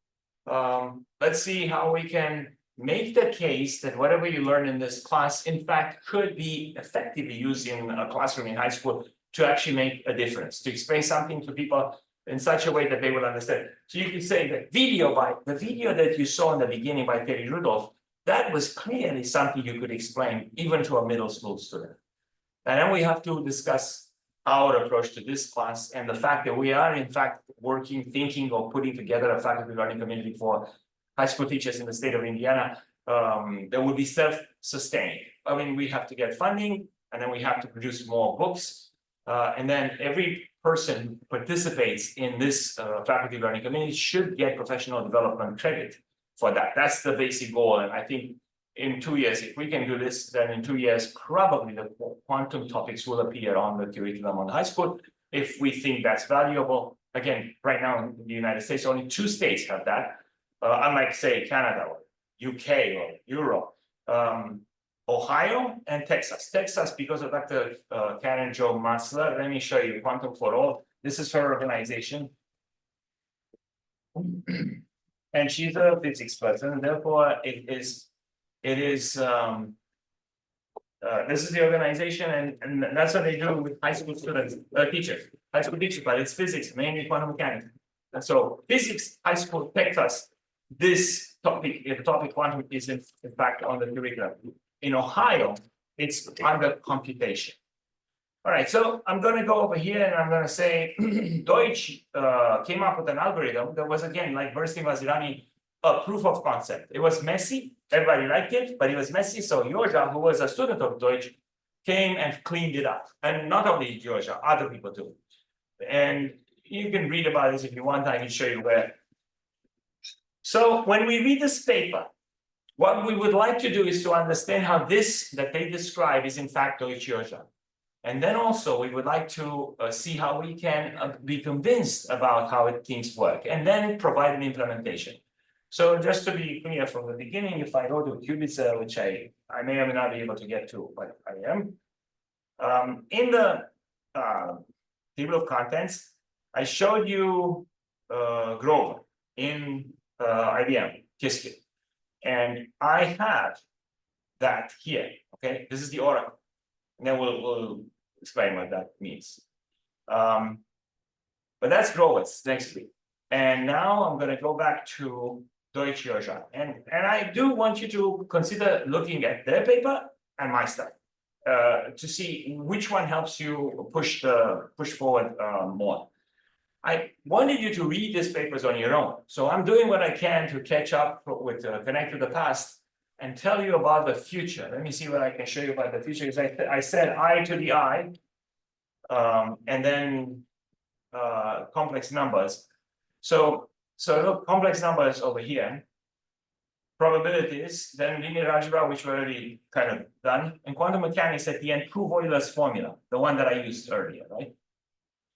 let's see how we can make the case that whatever you learn in this class, in fact, could be effectively used in a classroom in high school to actually make a difference, to explain something to people in such a way that they will understand. So you can say that the video that you saw in the beginning by Terry Rudolph, that was clearly something you could explain even to a middle school student. And then we have to discuss our approach to this class and the fact that we are in fact thinking of putting together a faculty learning community for high school teachers in the state of Indiana that will be self-sustained. I mean, we have to get funding, and then we have to produce more books. And then every person who participates in this faculty learning community should get professional development credit for that. That's the basic goal. And I think in 2 years, if we can do this, then in 2 years, probably the quantum topics will appear on the curriculum on high school. If we think that's valuable, again, right now in the United States, only 2 states have that. Unlike, say, Canada or UK or Europe, Ohio and Texas. Texas, because of Dr. Karen Jo Massler. Let me show you Quantum for All. This is her organization. And she's a physics person, and therefore this is the organization, and that's what they do with high school students, teachers, high school teachers, but it's physics, mainly quantum mechanics. And so physics, high school, Texas, this topic, the topic quantum is in fact on the curriculum. In Ohio, it's under computation. All right, so I'm going to go over here and I'm going to say Deutsch came up with an algorithm that was, again, like Bernstein Vazirani, a proof of concept. It was messy, everybody liked it, but it was messy. So Georgia, who was a student of Deutsch, came and cleaned it up. And not only Georgia, other people too. And you can read about this if you want, I can show you where. So when we read this paper, what we would like to do is to understand how this that they describe is in fact Deutsch Georgia. And then also we would like to see how we can be convinced about how things work and then provide an implementation. So just to be clear from the beginning, if I go to Kubica, which I may or may not be able to get to, but I am, in the table of contents, I showed you Grover in IBM Qiskit. And I had that here, okay? This is the Oracle. And then we'll explain what that means. But that's Growitz next week. And now I'm going to go back to Deutsch Georgia. And I do want you to consider looking at their paper and my stuff to see which one helps you push forward more. I wanted you to read these papers on your own. So I'm doing what I can to catch up with connect to the past and tell you about the future. Let me see what I can show you about the future. Because I said I to the I, and then complex numbers. So look, complex numbers over here, probabilities, then linear algebra, which we're already kind of done, and quantum mechanics at the end, prove Euler's formula, the one that I used earlier, right?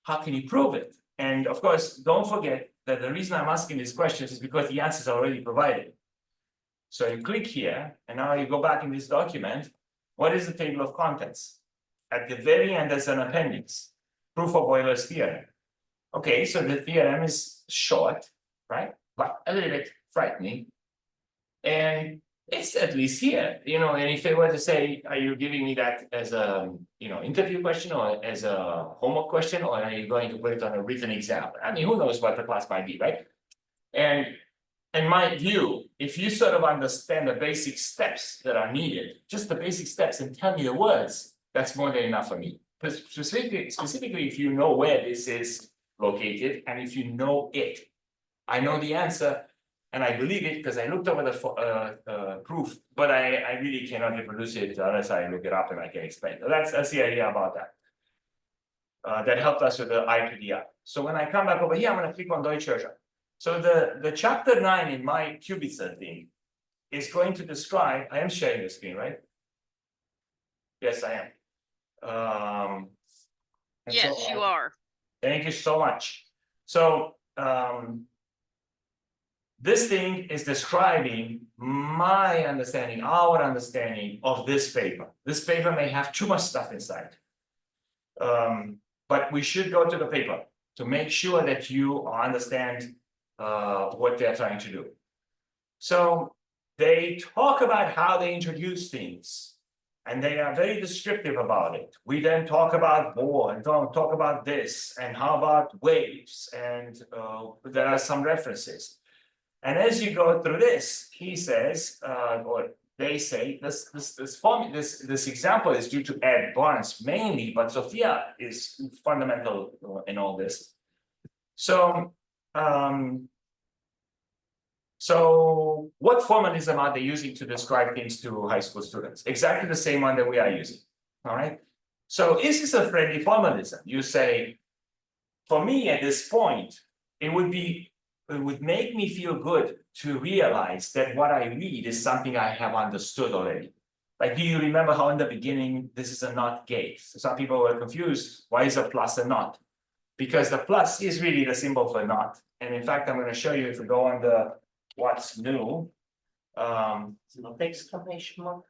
How can you prove it? And of course, don't forget that the reason I'm asking these questions is because the answers are already provided. So you click here, and now you go back in this document. What is the table of contents? At the very end, there's an appendix, proof of Euler's theorem. Okay, so the theorem is short, right? But a little bit frightening. And It's at least here, and if they were to say, are you giving me that as a, interview question or as a homework question, or are you going to put it on a written exam? I mean, who knows what the class might be, right? And in my view, if you sort of understand the basic steps that are needed, just the basic steps, and tell me the words, that's more than enough for me. Because specifically, if you know where this is located, and if you know it, I know the answer, and I believe it because I looked over the proof, but I really cannot reproduce it unless I look it up and I can explain. So that's the idea about that. That helped us with the I to the I. So when I come back over here, I'm going to click on Deutsche. So the chapter 9 in my Kubica thing is going to describe. I am sharing the screen, right? Yes, I am. And Yes, so you are. Thank you so much. So this thing is describing my understanding, our understanding of this paper. This paper may have too much stuff inside. But we should go to the paper to make sure that you understand what they're trying to do. So they talk about how they introduce things, and they are very descriptive about it. We then talk about Bohr and talk about this, and how about waves, and there are some references. And as you go through this, he says, or they say, this example is due to Ed Barnes mainly, but Sophia is fundamental in all this. So, so what formalism are they using to describe things to high school students? Exactly the same one that we are using. All right. So is this a friendly formalism? You say, for me at this point, it would make me feel good to realize that what I read is something I have understood already. Like, do you remember how in the beginning, this is a NOT gate? So some people were confused. Why is a plus a NOT? Because the plus is really the symbol for NOT. And in fact, I'm going to show you if we go on the what's new. It's not exclamation mark.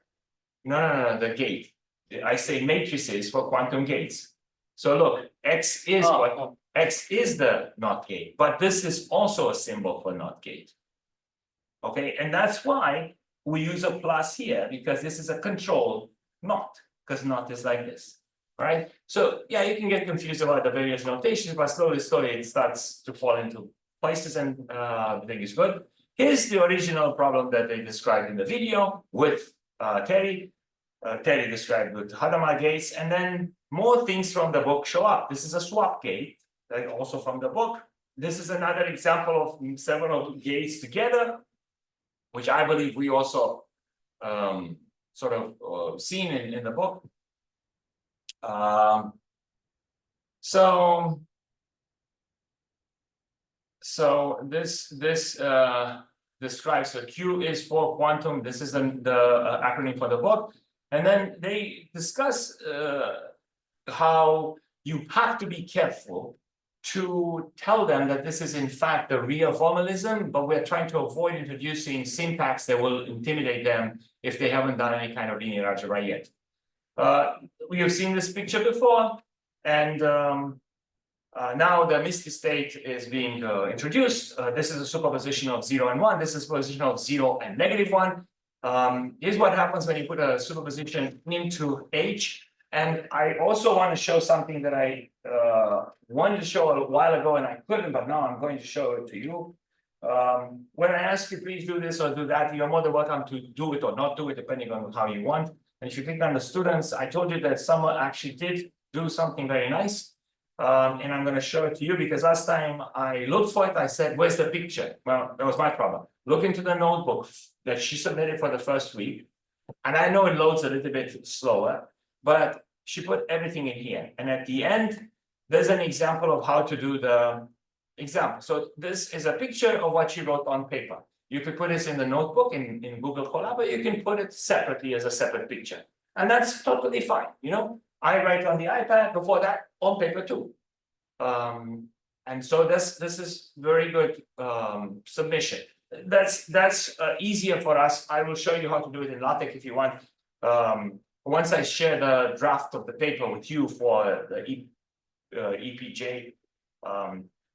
No, the gate. I say matrices for quantum gates. So look, X is X is the NOT gate, but this is also a symbol for NOT gate. Okay, and that's why we use a plus here, because this is a control NOT, because NOT is like this, right? So yeah, you can get confused about the various notations, but slowly it starts to fall into places, and everything is good. Here's the original problem that they described in the video with Terry. Terry described with Hadamard gates, and then more things from the book show up. This is a swap gate, also from the book. This is another example of several gates together, which I believe we also sort of seen in the book. So this describes, so Q is for quantum. This is the acronym for the book. And then they discuss how you have to be careful to tell them that this is in fact the real formalism, but we're trying to avoid introducing syntax that will intimidate them if they haven't done any kind of linear algebra yet. We have seen this picture before, and now the Misty state is being introduced. This is a superposition of 0 and 1. This is a position of 0 and -1. Here's what happens when you put a superposition into H. And I also want to show something that I wanted to show a while ago and I couldn't, but now I'm going to show it to you. When I ask you, please do this or do that, you're more than welcome to do it or not do it, depending on how you want. And if you click on the students, I told you that someone actually did do something very nice. And I'm going to show it to you because last time I looked for it, I said, where's the picture? Well, that was my problem. Look into the notebook that she submitted for the first week. And I know it loads a little bit slower, but she put everything in here. And at the end, there's an example of how to do the example. So this is a picture of what she wrote on paper. You could put this in the notebook in Google Colab, or you can put it separately as a separate picture. And that's totally fine, you know? I write on the iPad, before that on paper too. And so this is very good submission. That's easier for us. I will show you how to do it in LaTeX if you want. Once I share the draft of the paper with you for the EPJ,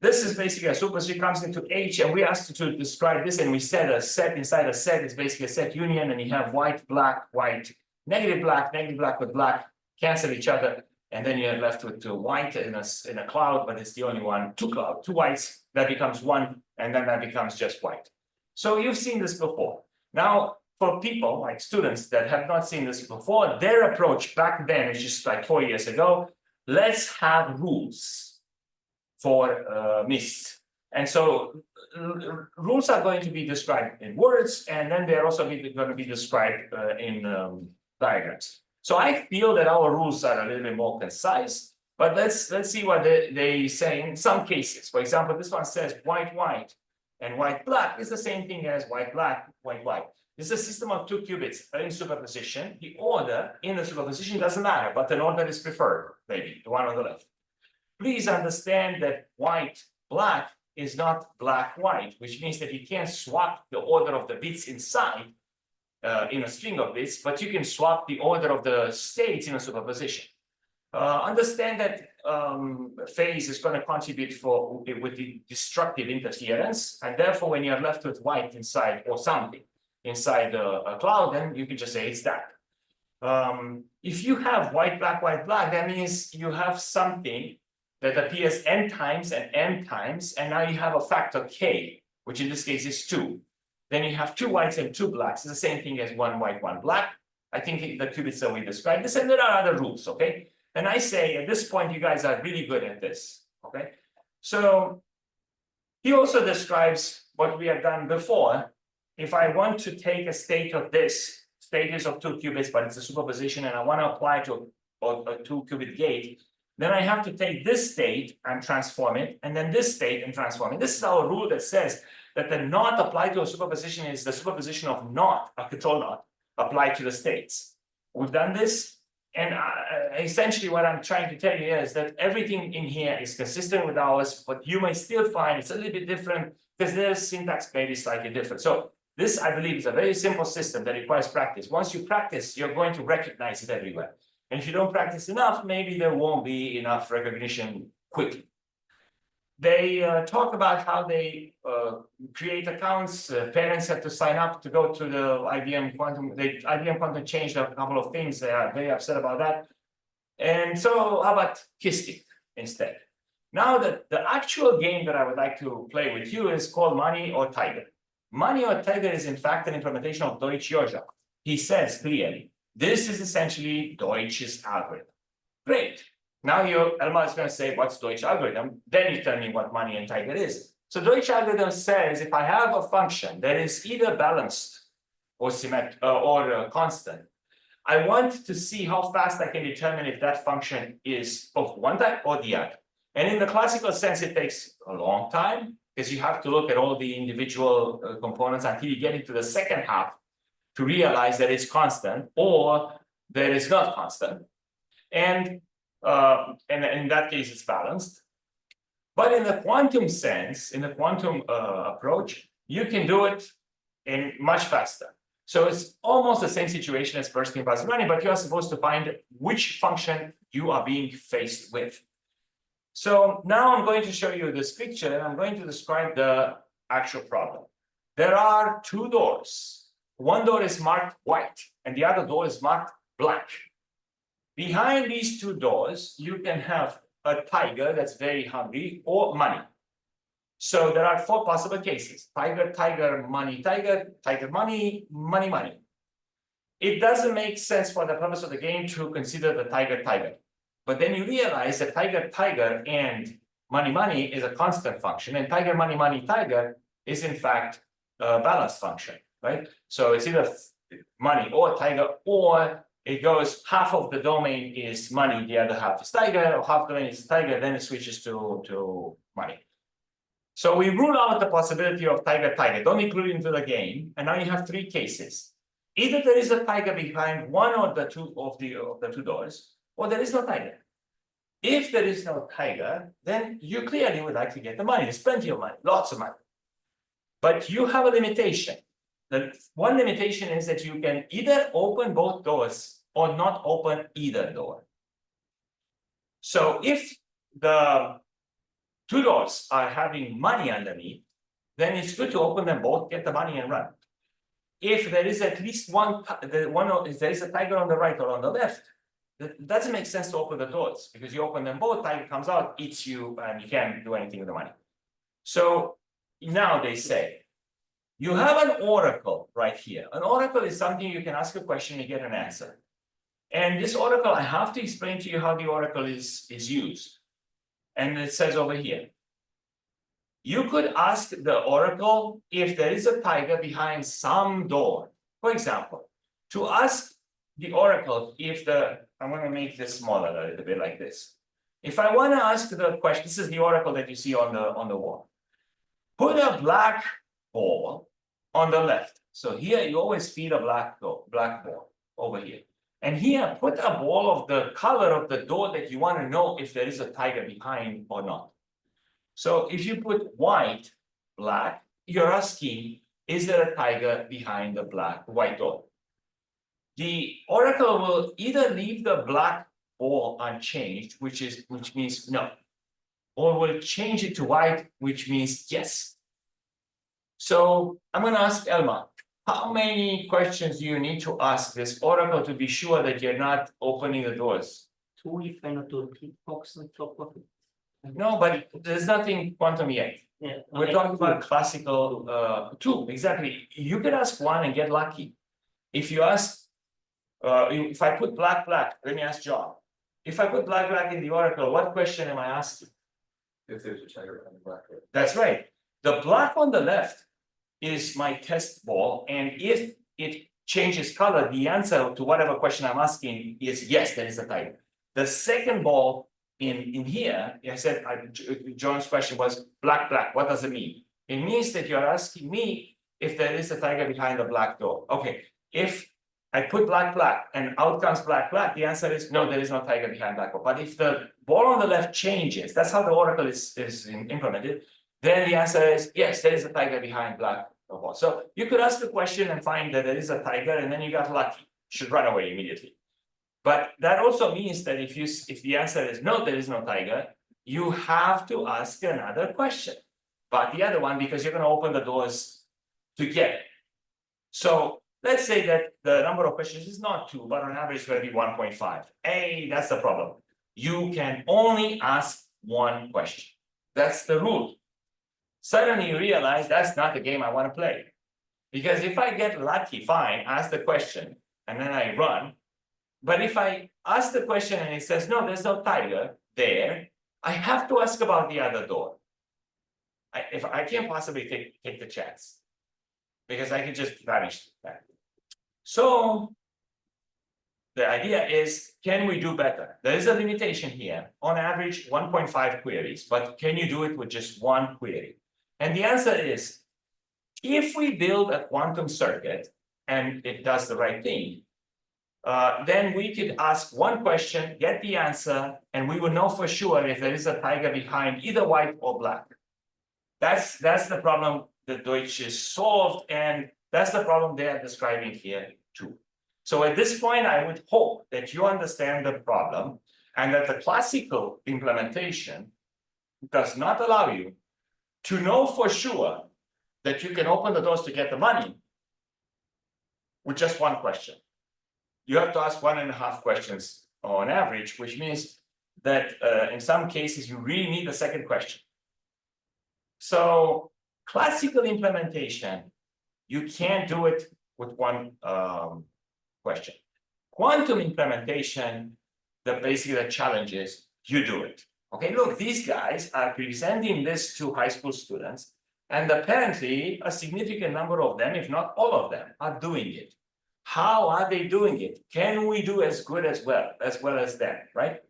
This is basically a superposition comes into H, and we asked to describe this, and we said a set inside a set is basically a set union, and you have white, black, negative black with black cancel each other, and then you're left with white in a cloud, but it's the only one, two whites, that becomes one, and then that becomes just white. So you've seen this before. Now, for people like students that have not seen this before, their approach back then is just like 4 years ago. Let's have rules for mists. And so rules are going to be described in words, and then they're also going to be described in diagrams. So I feel that our rules are a little bit more concise, but let's see what they say in some cases. For example, this one says white, white, and white, black is the same thing as white, black, white, white. This is a system of two qubits in superposition. The order in the superposition doesn't matter, but an order is preferred, maybe the one on the left. Please understand that white, black is not black, white, which means that you can't swap the order of the bits inside in a string of bits, but you can swap the order of the states in a superposition. Understand that phase is going to contribute with the destructive interference, and therefore when you're left with white inside or something inside a cloud, then you can just say it's that. If you have white, black, that means you have something that appears n times and m times, and now you have a factor k, which in this case is 2. Then you have 2 whites and 2 blacks. It's the same thing as 1 white, 1 black. I think the qubits that we described this, and there are other rules, okay? And I say at this point, you guys are really good at this, okay? So he also describes what we have done before. If I want to take a state of this, state is of 2 qubits, but it's a superposition, and I want to apply to a 2-qubit gate, then I have to take this state and transform it, and then this state and transform it. This is our rule that says that the not applied to a superposition is the superposition of not, a control not, applied to the states. We've done this, and essentially what I'm trying to tell you here is that everything in here is consistent with ours, but you may still find it's a little bit different because their syntax may be slightly different. So this, I believe, is a very simple system that requires practice. Once you practice, you're going to recognize it everywhere. And if you don't practice enough, maybe there won't be enough recognition quickly. They talk about how they create accounts. Parents have to sign up to go to the IBM Quantum. IBM Quantum changed a couple of things. They are very upset about that. And so how about Qiskit instead? Now the actual game that I would like to play with you is called Money or Tiger. Money or Tiger is in fact an implementation of Deutsch-Jozsa. He says clearly, this is essentially Deutsch's algorithm. Great. Now Elma is going to say, what's Deutsch algorithm? Then you tell me what Money and Tiger is. So Deutsch algorithm says, if I have a function that is either balanced or symmetric or constant, I want to see how fast I can determine if that function is of one type or the other. And in the classical sense, it takes a long time because you have to look at all the individual components until you get into the second half to realize that it's constant or that it's not constant. And in that case, it's balanced. But in the quantum sense, in the quantum approach, you can do it in much faster. So it's almost the same situation as bursting and passing running, but you are supposed to find which function you are being faced with. So now I'm going to show you this picture, and I'm going to describe the actual problem. There are 2 doors. One door is marked white, and the other door is marked black. Behind these 2 doors, you can have a tiger that's very hungry or money. So there are 4 possible cases: tiger, tiger, money, tiger, tiger, money, money, money. It doesn't make sense for the purpose of the game to consider the tiger, tiger. But then you realize that tiger, tiger, and money, money is a constant function, and tiger, money, money, tiger is in fact a balanced function, right? So it's either money or tiger, or it goes half of the domain is money, the other half is tiger, or half the domain is tiger, then it switches to money. So we rule out the possibility of tiger, tiger, don't include it into the game, and now you have 3 cases. Either there is a tiger behind one or the two of the 2 doors, or there is no tiger. If there is no tiger, then you clearly would like to get the money. There's plenty of money, lots of money. But you have a limitation. The one limitation is that you can either open both doors or not open either door. So if the two doors are having money underneath, then it's good to open them both, get the money and run. If there is at least if there is a tiger on the right or on the left, it doesn't make sense to open the doors because you open them both, tiger comes out, eats you, and you can't do anything with the money. So now they say, you have an oracle right here. An oracle is something you can ask a question and get an answer. And this oracle, I have to explain to you how the oracle is used. And it says over here, you could ask the oracle if there is a tiger behind some door. For example, to ask the oracle if I'm going to make this smaller a little bit like this. If I want to ask the question, this is the oracle that you see on the wall. Put a black ball on the left. So here you always feed a black ball over here. And here, put a ball of the color of the door that you want to know if there is a tiger behind or not. So if you put white, black, you're asking, is there a tiger behind the white door? The oracle will either leave the black ball unchanged, which means no, or will change it to white, which means yes. So I'm going to ask Elma, how many questions do you need to ask this oracle to be sure that you're not opening the doors? 2 if I not to keep box on top of it. No, but there's nothing quantum yet. Yeah. We're talking about classical 2, exactly. You could ask 1 and get lucky. If you ask, if I put black, let me ask John. If I put black in the oracle, what question am I asking? If there's a tiger on the black. That's right. The black on the left is my test ball, and if it changes color, the answer to whatever question I'm asking is yes, there is a tiger. The second ball in here, I said John's question was black. What does it mean? It means that you're asking me if there is a tiger behind the black door. Okay, if I put black and out comes black, the answer is no, there is no tiger behind black door. But if the ball on the left changes, that's how the oracle is implemented, then the answer is yes, there is a tiger behind black door. So you could ask the question and find that there is a tiger, and then you got lucky. You should run away immediately. But that also means that if the answer is no, there is no tiger, you have to ask another question, but the other one, because you're going to open the doors to get it. So let's say that the number of questions is not 2, but on average it's going to be 1.5. Hey, that's the problem. You can only ask one question. That's the rule. Suddenly you realize that's not the game I want to play. Because if I get lucky, fine, ask the question, and then I run. But if I ask the question and it says, no, there's no tiger there, I have to ask about the other door. If I can't possibly take the chance, because I can just vanish back. So the idea is, can we do better? There is a limitation here. On average, 1.5 queries, but can you do it with just one query? And the answer is, if we build a quantum circuit and it does the right thing, then we could ask one question, get the answer, and we will know for sure if there is a tiger behind either white or black. That's the problem that Deutsch is solved, and that's the problem they are describing here too. So at this point, I would hope that you understand the problem and that the classical implementation does not allow you to know for sure that you can open the doors to get the money with just one question. You have to ask 1.5 questions on average, which means that in some cases you really need a second question. So classical implementation, you can't do it with one question. Quantum implementation, basically the challenge is you do it. Okay, look, these guys are presenting this to high school students, and apparently a significant number of them, if not all of them, are doing it. How are they doing it? Can we do as good as well as them, right?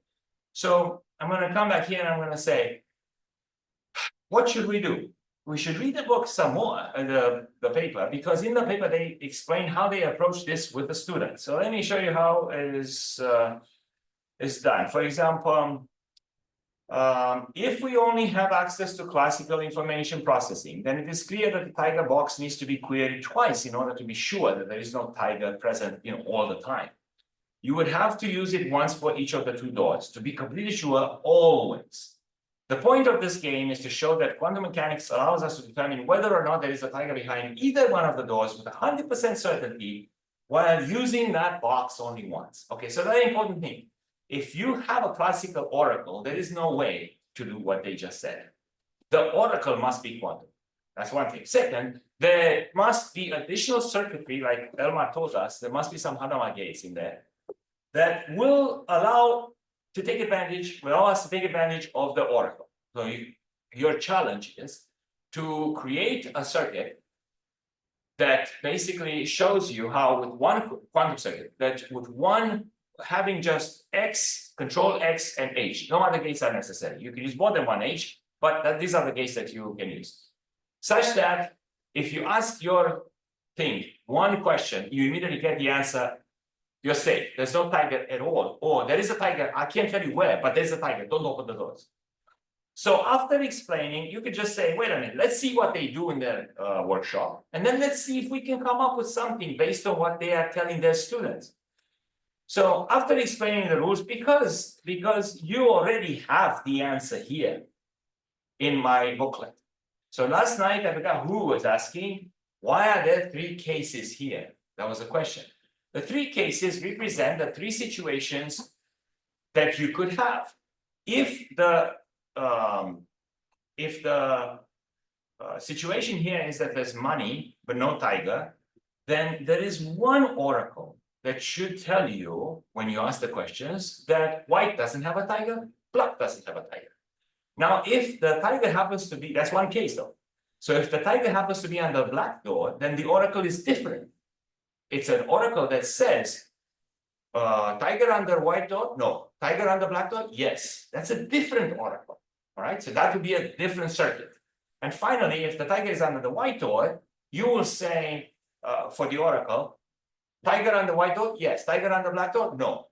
So I'm going to come back here and I'm going to say, what should we do? We should read the book some more, the paper, because in the paper they explain how they approach this with the students. So let me show you how it is done. For example, if we only have access to classical information processing, then it is clear that the tiger box needs to be queried twice in order to be sure that there is no tiger present, all the time. You would have to use it once for each of the 2 doors to be completely sure always. The point of this game is to show that quantum mechanics allows us to determine whether or not there is a tiger behind either one of the doors with 100% certainty while using that box only once. Okay, so very important thing. If you have a classical oracle, there is no way to do what they just said. The oracle must be quantum. That's one thing. Second, there must be additional circuitry, like Elmar told us, there must be some Hadamard gates in there that will allow us to take advantage of the oracle. So your challenge is to create a circuit that basically shows you how with one quantum circuit, that with one having just X, control X and H, no other gates are necessary. You can use more than one H, but these are the gates that you can use. Such that if you ask your thing one question, you immediately get the answer, you're safe. There's no tiger at all. Or there is a tiger, I can't tell you where, but there's a tiger, don't open the doors. So after explaining, you could just say, wait a minute, let's see what they do in their workshop. And then let's see if we can come up with something based on what they are telling their students. So after explaining the rules, because you already have the answer here in my booklet. So last night, I forgot who was asking, why are there 3 cases here? That was a question. The 3 cases represent the 3 situations that you could have. If the situation here is that there's money, but no tiger, then there is one oracle that should tell you, when you ask the questions, that white doesn't have a tiger, black doesn't have a tiger. Now, if the tiger happens to be, that's one case though. So if the tiger happens to be on the black door, then the oracle is different. It's an oracle that says, tiger under white door? No. Tiger under black door? Yes. That's a different oracle. All right, so that would be a different circuit. And finally, if the tiger is under the white door, you will say for the oracle, tiger under white door? Yes. Tiger under black door? No.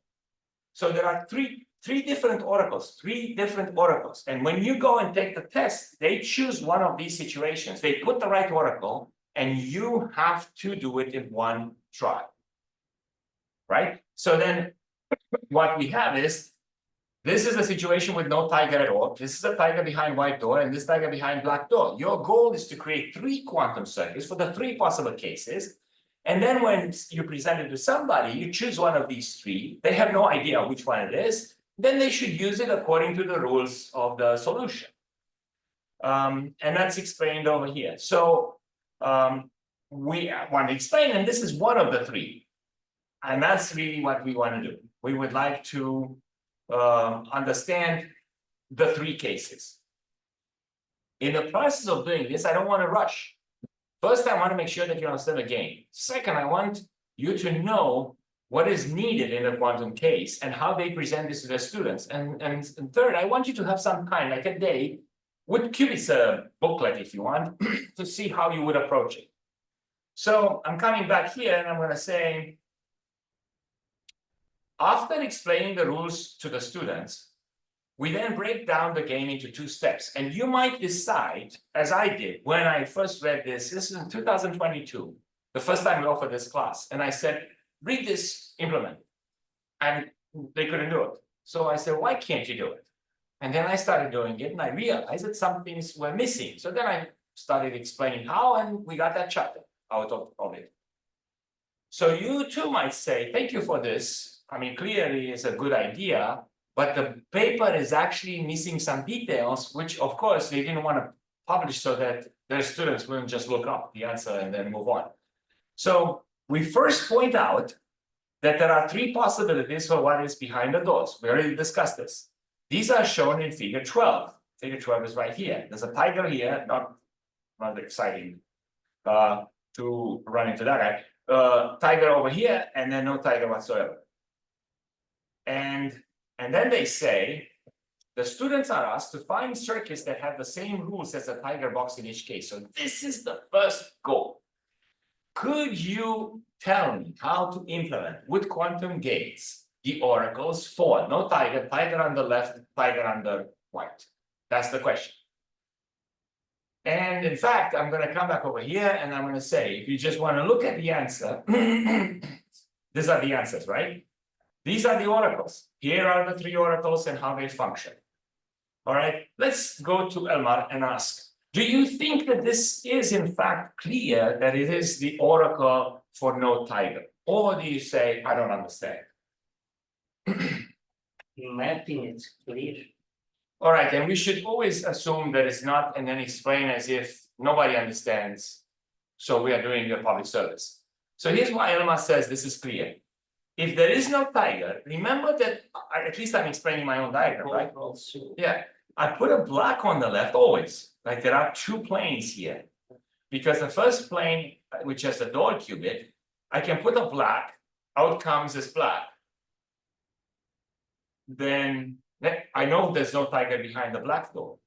So there are three different oracles, 3 different oracles. And when you go and take the test, they choose one of these situations. They put the right oracle, and you have to do it in one try. Right? So then what we have is, this is a situation with no tiger at all. This is a tiger behind white door, and this tiger behind black door. Your goal is to create 3 quantum circuits for the 3 possible cases. And then when you present it to somebody, you choose one of these 3. They have no idea which one it is. Then they should use it according to the rules of the solution. And that's explained over here. So we want to explain, and this is one of the 3. And that's really what we want to do. We would like to understand the 3 cases. In the process of doing this, I don't want to rush. First, I want to make sure that you understand the game. Second, I want you to know what is needed in a quantum case and how they present this to their students. And third, I want you to have some kind, like a day, with Qubits booklet if you want, to see how you would approach it. So I'm coming back here and I'm going to say, after explaining the rules to the students, we then break down the game into 2 steps. And you might decide, as I did when I first read this is in 2022, the first time we offered this class, and I said, read this, implement it. And they couldn't do it. So I said, why can't you do it? And then I started doing it, and I realized that some things were missing. So then I started explaining how, and we got that chapter out of it. So you too might say, thank you for this. I mean, clearly it's a good idea, but the paper is actually missing some details, which of course they didn't want to publish so that their students wouldn't just look up the answer and then move on. So we first point out that there are 3 possibilities for what is behind the doors. We already discussed this. These are shown in figure 12. Figure 12 is right here. There's a tiger here, not exciting to run into that guy. Tiger over here, and then no tiger whatsoever. And then they say, the students are asked to find circuits that have the same rules as the tiger box in each case. So this is the first goal. Could you tell me how to implement with quantum gates the oracles for no tiger, tiger on the left, tiger on the right? That's the question. And in fact, I'm going to come back over here and I'm going to say, if you just want to look at the answer, these are the answers, right? These are the oracles. Here are the 3 oracles and how they function. All right, let's go to Elmar and ask, do you think that this is in fact clear that it is the oracle for no tiger? Or do you say, I don't understand? In my opinion, it's clear. All right, and we should always assume that it's not and then explain as if nobody understands. So we are doing a public service. So here's why Elmar says this is clear. If there is no tiger, remember that at least I'm explaining my own diagram, right? Yeah, I put a black on the left always, like there are two planes here. Because the first plane, which has the door qubit, I can put a black, out comes this black. Then I know there's no tiger behind the black door.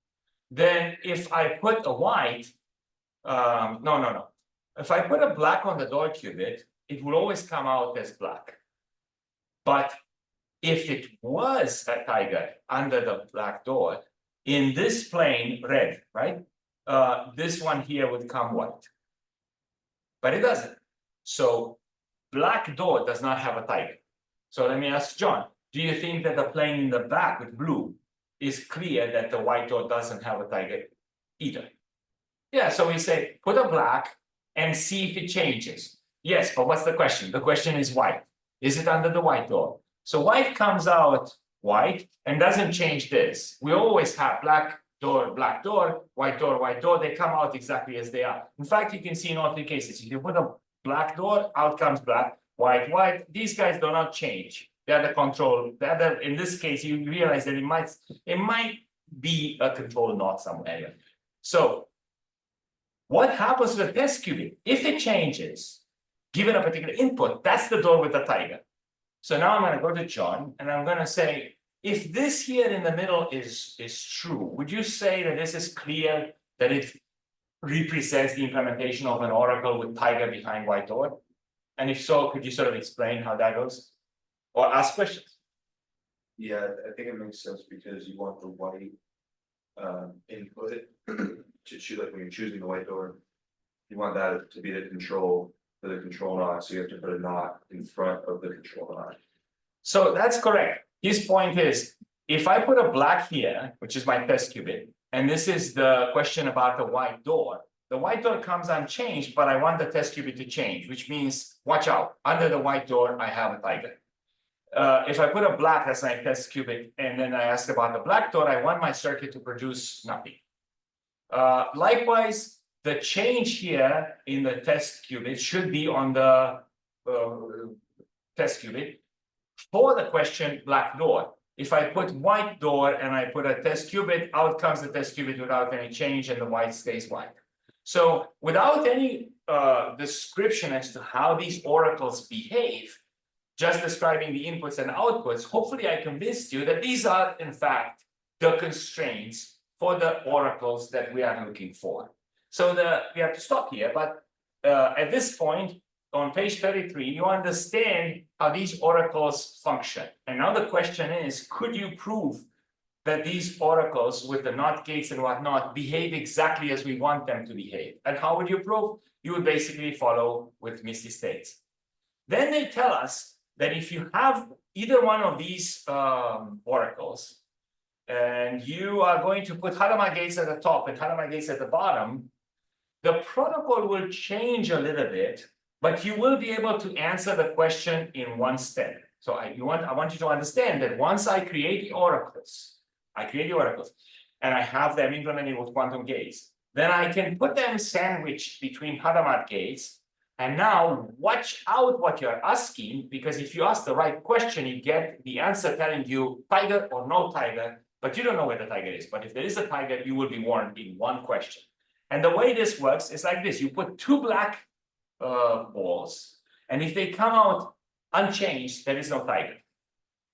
Then if I put a white, no. If I put a black on the door qubit, it will always come out as black. But if it was a tiger under the black door, in this plane, red, right? This one here would come white. But it doesn't. So black door does not have a tiger. So let me ask John, do you think that the plane in the back with blue is clear that the white door doesn't have a tiger either? Yeah, so we say put a black and see if it changes. Yes, but what's the question? The question is white. Is it under the white door? So white comes out white and doesn't change this. We always have black door, white door, they come out exactly as they are. In fact, you can see in all three cases, if you put a black door, out comes black, white, these guys do not change. They're the control, in this case, you realize that it might be a control knot somewhere. So what happens to the test qubit? If it changes, given a particular input, that's the door with the tiger. So now I'm going to go to John and I'm going to say, if this here in the middle is true, would you say that this is clear that it represents the implementation of an oracle with tiger behind white door? And if so, could you sort of explain how that goes? Or ask questions? Yeah, I think it makes sense because you want the white input to choose, like when you're choosing the white door, you want that to be the control for the control knot, so you have to put a knot in front of the control knot. So that's correct. His point is, if I put a black here, which is my test qubit, and this is the question about the white door comes unchanged, but I want the test qubit to change, which means, watch out, under the white door, I have a tiger. If I put a black as my test qubit, and then I ask about the black door, I want my circuit to produce nothing. Likewise, the change here in the test qubit should be on the test qubit for the question black door. If I put white door and I put a test qubit, out comes the test qubit without any change and the white stays white. So without any description as to how these oracles behave, just describing the inputs and outputs, hopefully I convinced you that these are in fact the constraints for the oracles that we are looking for. So we have to stop here, but at this point, on page 33, you understand how these oracles function. And now the question is, could you prove that these oracles with the NOT gates and whatnot behave exactly as we want them to behave? And how would you prove? You would basically follow with Misty states. Then they tell us that if you have either one of these oracles, and you are going to put Hadamard gates at the top and Hadamard gates at the bottom, the protocol will change a little bit, but you will be able to answer the question in one step. So I want you to understand that once I create the oracles, and I have them implemented with quantum gates, then I can put them sandwiched between Hadamard gates. And now watch out what you're asking, because if you ask the right question, you get the answer telling you tiger or no tiger, but you don't know where the tiger is. But if there is a tiger, you will be warned in one question. And the way this works is like this: you put two black balls, and if they come out unchanged, there is no tiger.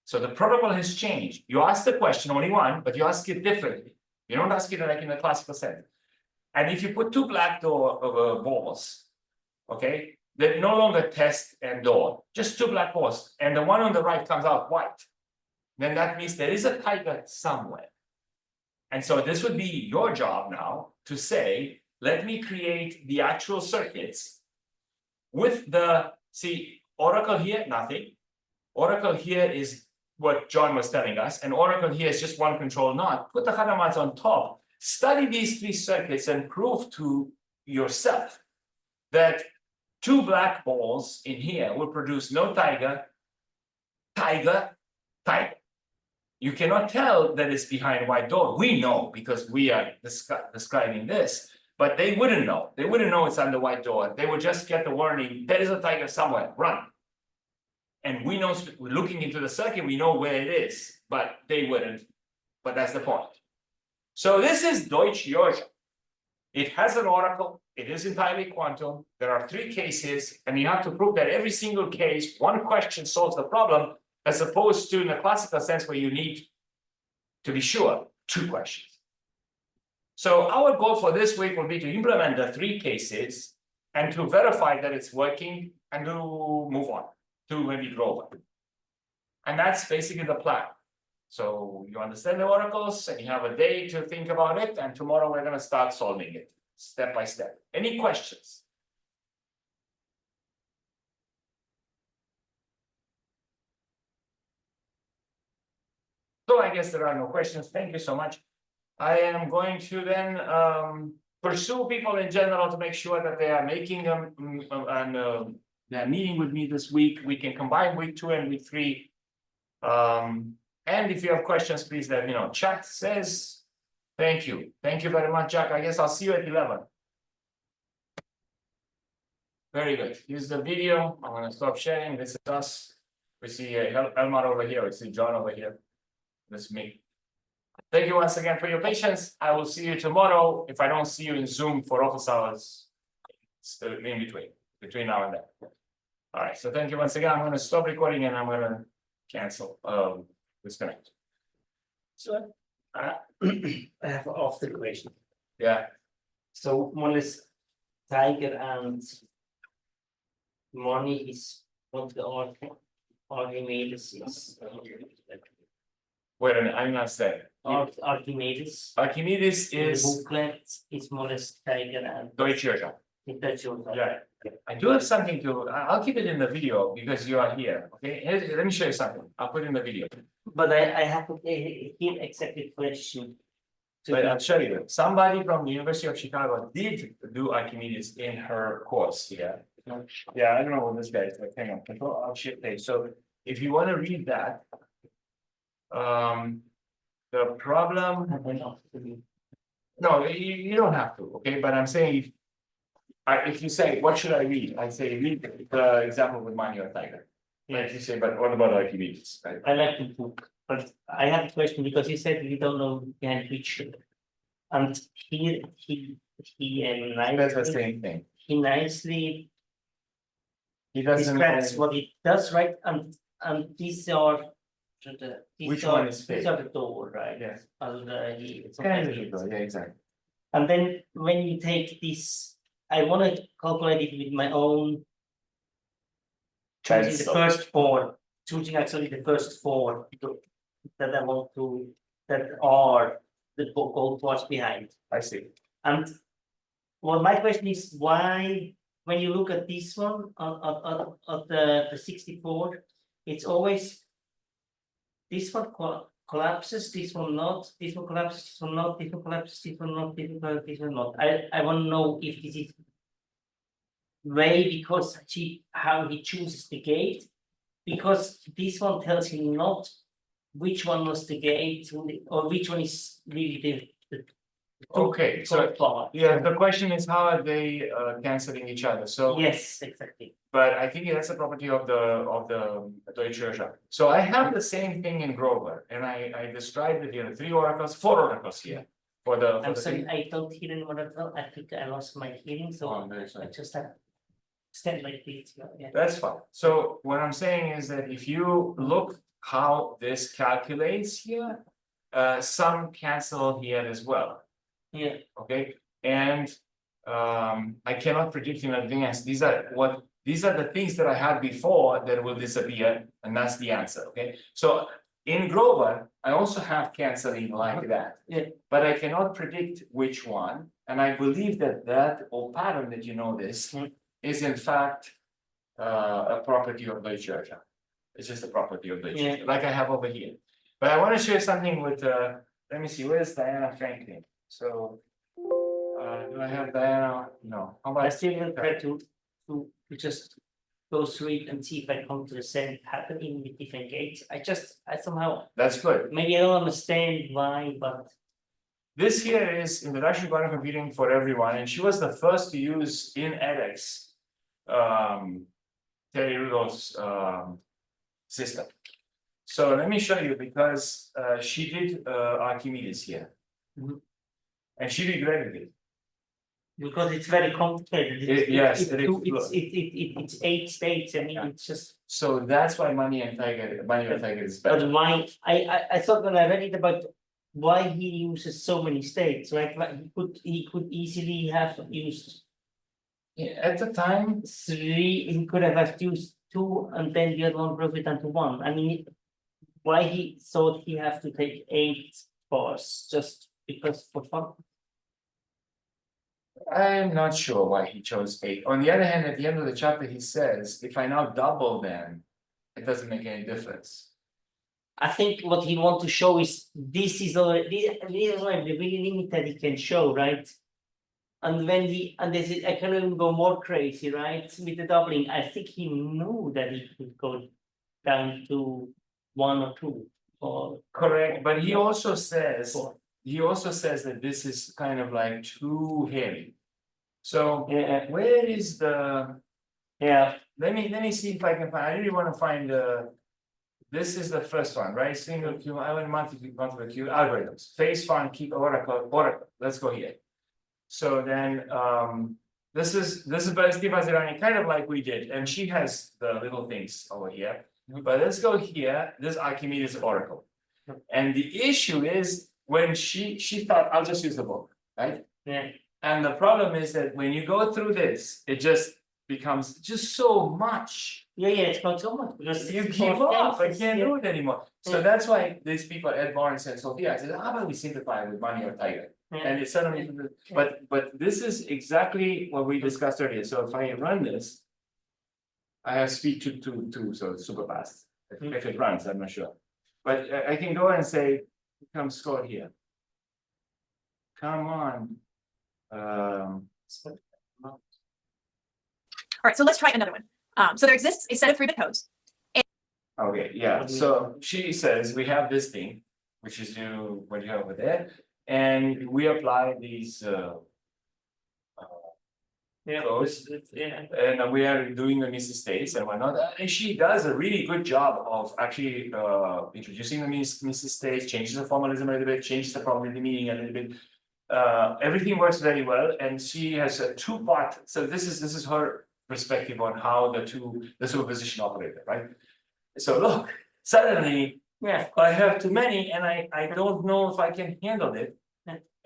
So the protocol has changed. You ask the question, only one, but you ask it differently. You don't ask it like in the classical sense. And if you put two black balls, okay, they no longer test and door, just two black balls, and the one on the right comes out white, then that means there is a tiger somewhere. And so this would be your job now to say, let me create the actual circuits with the, see, oracle here, nothing. Oracle here is what John was telling us, and Oracle here is just one control knot, put the Hadamard's on top, study these three circuits and prove to yourself that two black balls in here will produce no tiger, tiger, tiger. You cannot tell that it's behind white door. We know because we are describing this, but they wouldn't know. They wouldn't know it's under white door. They would just get the warning, there is a tiger somewhere, run. And we know, we're looking into the circuit, we know where it is, but they wouldn't. But that's the point. So this is Deutsche Jurja. It has an oracle, it is entirely quantum. There are three cases, and you have to prove that every single case, one question solves the problem, as opposed to in a classical sense where you need to be sure, two questions. So our goal for this week will be to implement the three cases and to verify that it's working and to move on to maybe Grover. And that's basically the plan. So you understand the oracles and you have a day to think about it, and tomorrow we're going to start solving it step by step. Any questions? So I guess there are no questions. Thank you so much. I am going to then pursue people in general to make sure that they are making and they're meeting with me this week. We can combine week 2 and week 3. And if you have questions, please let me know. Chat says, thank you. Thank you very much, Jack. I guess I'll see you at 11. Very good. Here's the video. I'm going to stop sharing. This is us. We see Elmar over here. We see John over here. This is me. Thank you once again for your patience. I will see you tomorrow. If I don't see you in Zoom for office hours, in between now and then. All right. So thank you once again. I'm going to stop recording and I'm going to cancel, disconnect. So I have an off the question. Yeah. So one is tiger and money is what the Archimedes is. Wait a minute, I'm not saying. Archimedes. Archimedes In the is booklet is more or less tiger and Deutsche Jurja. That's your Yeah. I do have something to, I'll keep it in the video because you are here. Okay, let me show you something. I'll put it in the video. But I have a here accepted question. But I'll show you. Somebody from the University of Chicago did do Archimedes in her course here. Yeah, I don't know what this guy is like. Hang on, control alt shift page. So if you want to read that, the problem. No, you don't have to. Okay, but I'm saying if you say what should I read, I say read the example with money or tiger. Like you say, but what about Archimedes? Right? I like the book, but I have a question because he said we don't know behind which, and he That's the same thing. he nicely He doesn't. describes what it does, right? And these are Which one is fake? These are the door, right? Yes. Yeah, Yeah, exactly. and then when you take this, I want to calculate it with my own. Choosing the first 4, choosing actually the first 4 that I want to, that are the go towards behind. I see. And well, my question is why, when you look at this one of the 64, it's always this one collapses, this one not, this one collapses, this one not, this one collapses, this one not, this one collapses, this one not. I want to know if this is way because how he chooses the gate, because this one tells him not which one was the gate or which one is really the Okay, so part. yeah, the question is how are they canceling each other? So Yes, exactly. but I think that's a property of the Deutsche Jurja. So I have the same thing in Grover, and I described it here, 3 oracles, 4 oracles here. For the I'm sorry, I don't hear anyone at all. I think I lost my hearing, so Oh, very sorry. I just have stand like this. Yeah. That's fine. So what I'm saying is that if you look how this calculates here, some cancel here as well. Yeah. Okay, and I cannot predict in advance. These are the things that I had before that will disappear, and that's the answer. Okay, so in Grover, I also have canceling like that. Yeah. But I cannot predict which one, and I believe that old pattern that you know this is in fact a property of Deutsche Jurja. It's just a property of the Yeah. sheet, like I have over here. But I want to show you something with, let me see, where's Diana Franklin? So, do I have Diana? No, how I about? still will try to just go through it and see if I come to the same pattern even with different gates. I somehow, That's good. maybe I don't understand why, but This here is Introduction to Quantum Computing for Everyone, and she was the first to use in edX. Terry Rudolph's system. So let me show you because she did Archimedes here. Mhm. And she regretted it. because it's very complicated. Yes, It's it is. two- it's 8 states, I mean, Yeah. it's just. So that's why Money and Tiger is better. But why, I thought when I read it about why he uses so many states, right? Like he could easily have used Yeah, at the time, 3, he could have used 2 and then the other one broke it down to 1. I mean, why he thought he have to take 8 bars just because for fun? I'm not sure why he chose 8. On the other hand, at the end of the chapter, he says, if I now double them, it doesn't make any difference. I think what he want to show is this is already this is already really limited he can show, right? And when and this is I can even go more crazy, right? With the doubling, I think he knew that he could go down to 1 or 2 or Correct, but he also says, 4. that this is kind of like too heavy. So Yeah, where is the, yeah, let me see if I can find, I really want to find the. This is the first one, right? Single queue, I want multiple queue algorithms, phase fund, keep oracle, let's go here. So then, this is very Steve Azirani, kind of like we did, and she has the little things over here. But let's go here, this Archimedes oracle. And the issue is, when she thought, I'll just use the book, right? yeah. And the problem is that when you go through this, it just becomes just so much. Yeah, it's not so much because You it's give more up, I tenses, can't yeah. do it anymore. So Yeah. that's why these people, Ed Barnes and Sophia, I said, how about we simplify it with Money or Tiger? Yeah. And it's suddenly, but this is exactly what we discussed earlier. So if I run this. I have speed two, so it's super fast. If it runs, I'm not sure. But I can go and say, come score here. Come on. All right, so let's try another one. So there exists a set of 3-bit codes. Okay, yeah, so she says we have this thing, which is what you have over there, and we apply these Yeah, codes, yeah. and we are doing the Mrs. States and whatnot, and she does a really good job of actually introducing the Mrs. States, changes the formalism a little bit, changes the probability meaning a little bit. Everything works very well, and she has a 2-part, so this is her perspective on how the superposition operator, right? So look, suddenly, Yeah, I have too many and I don't know if I can handle it.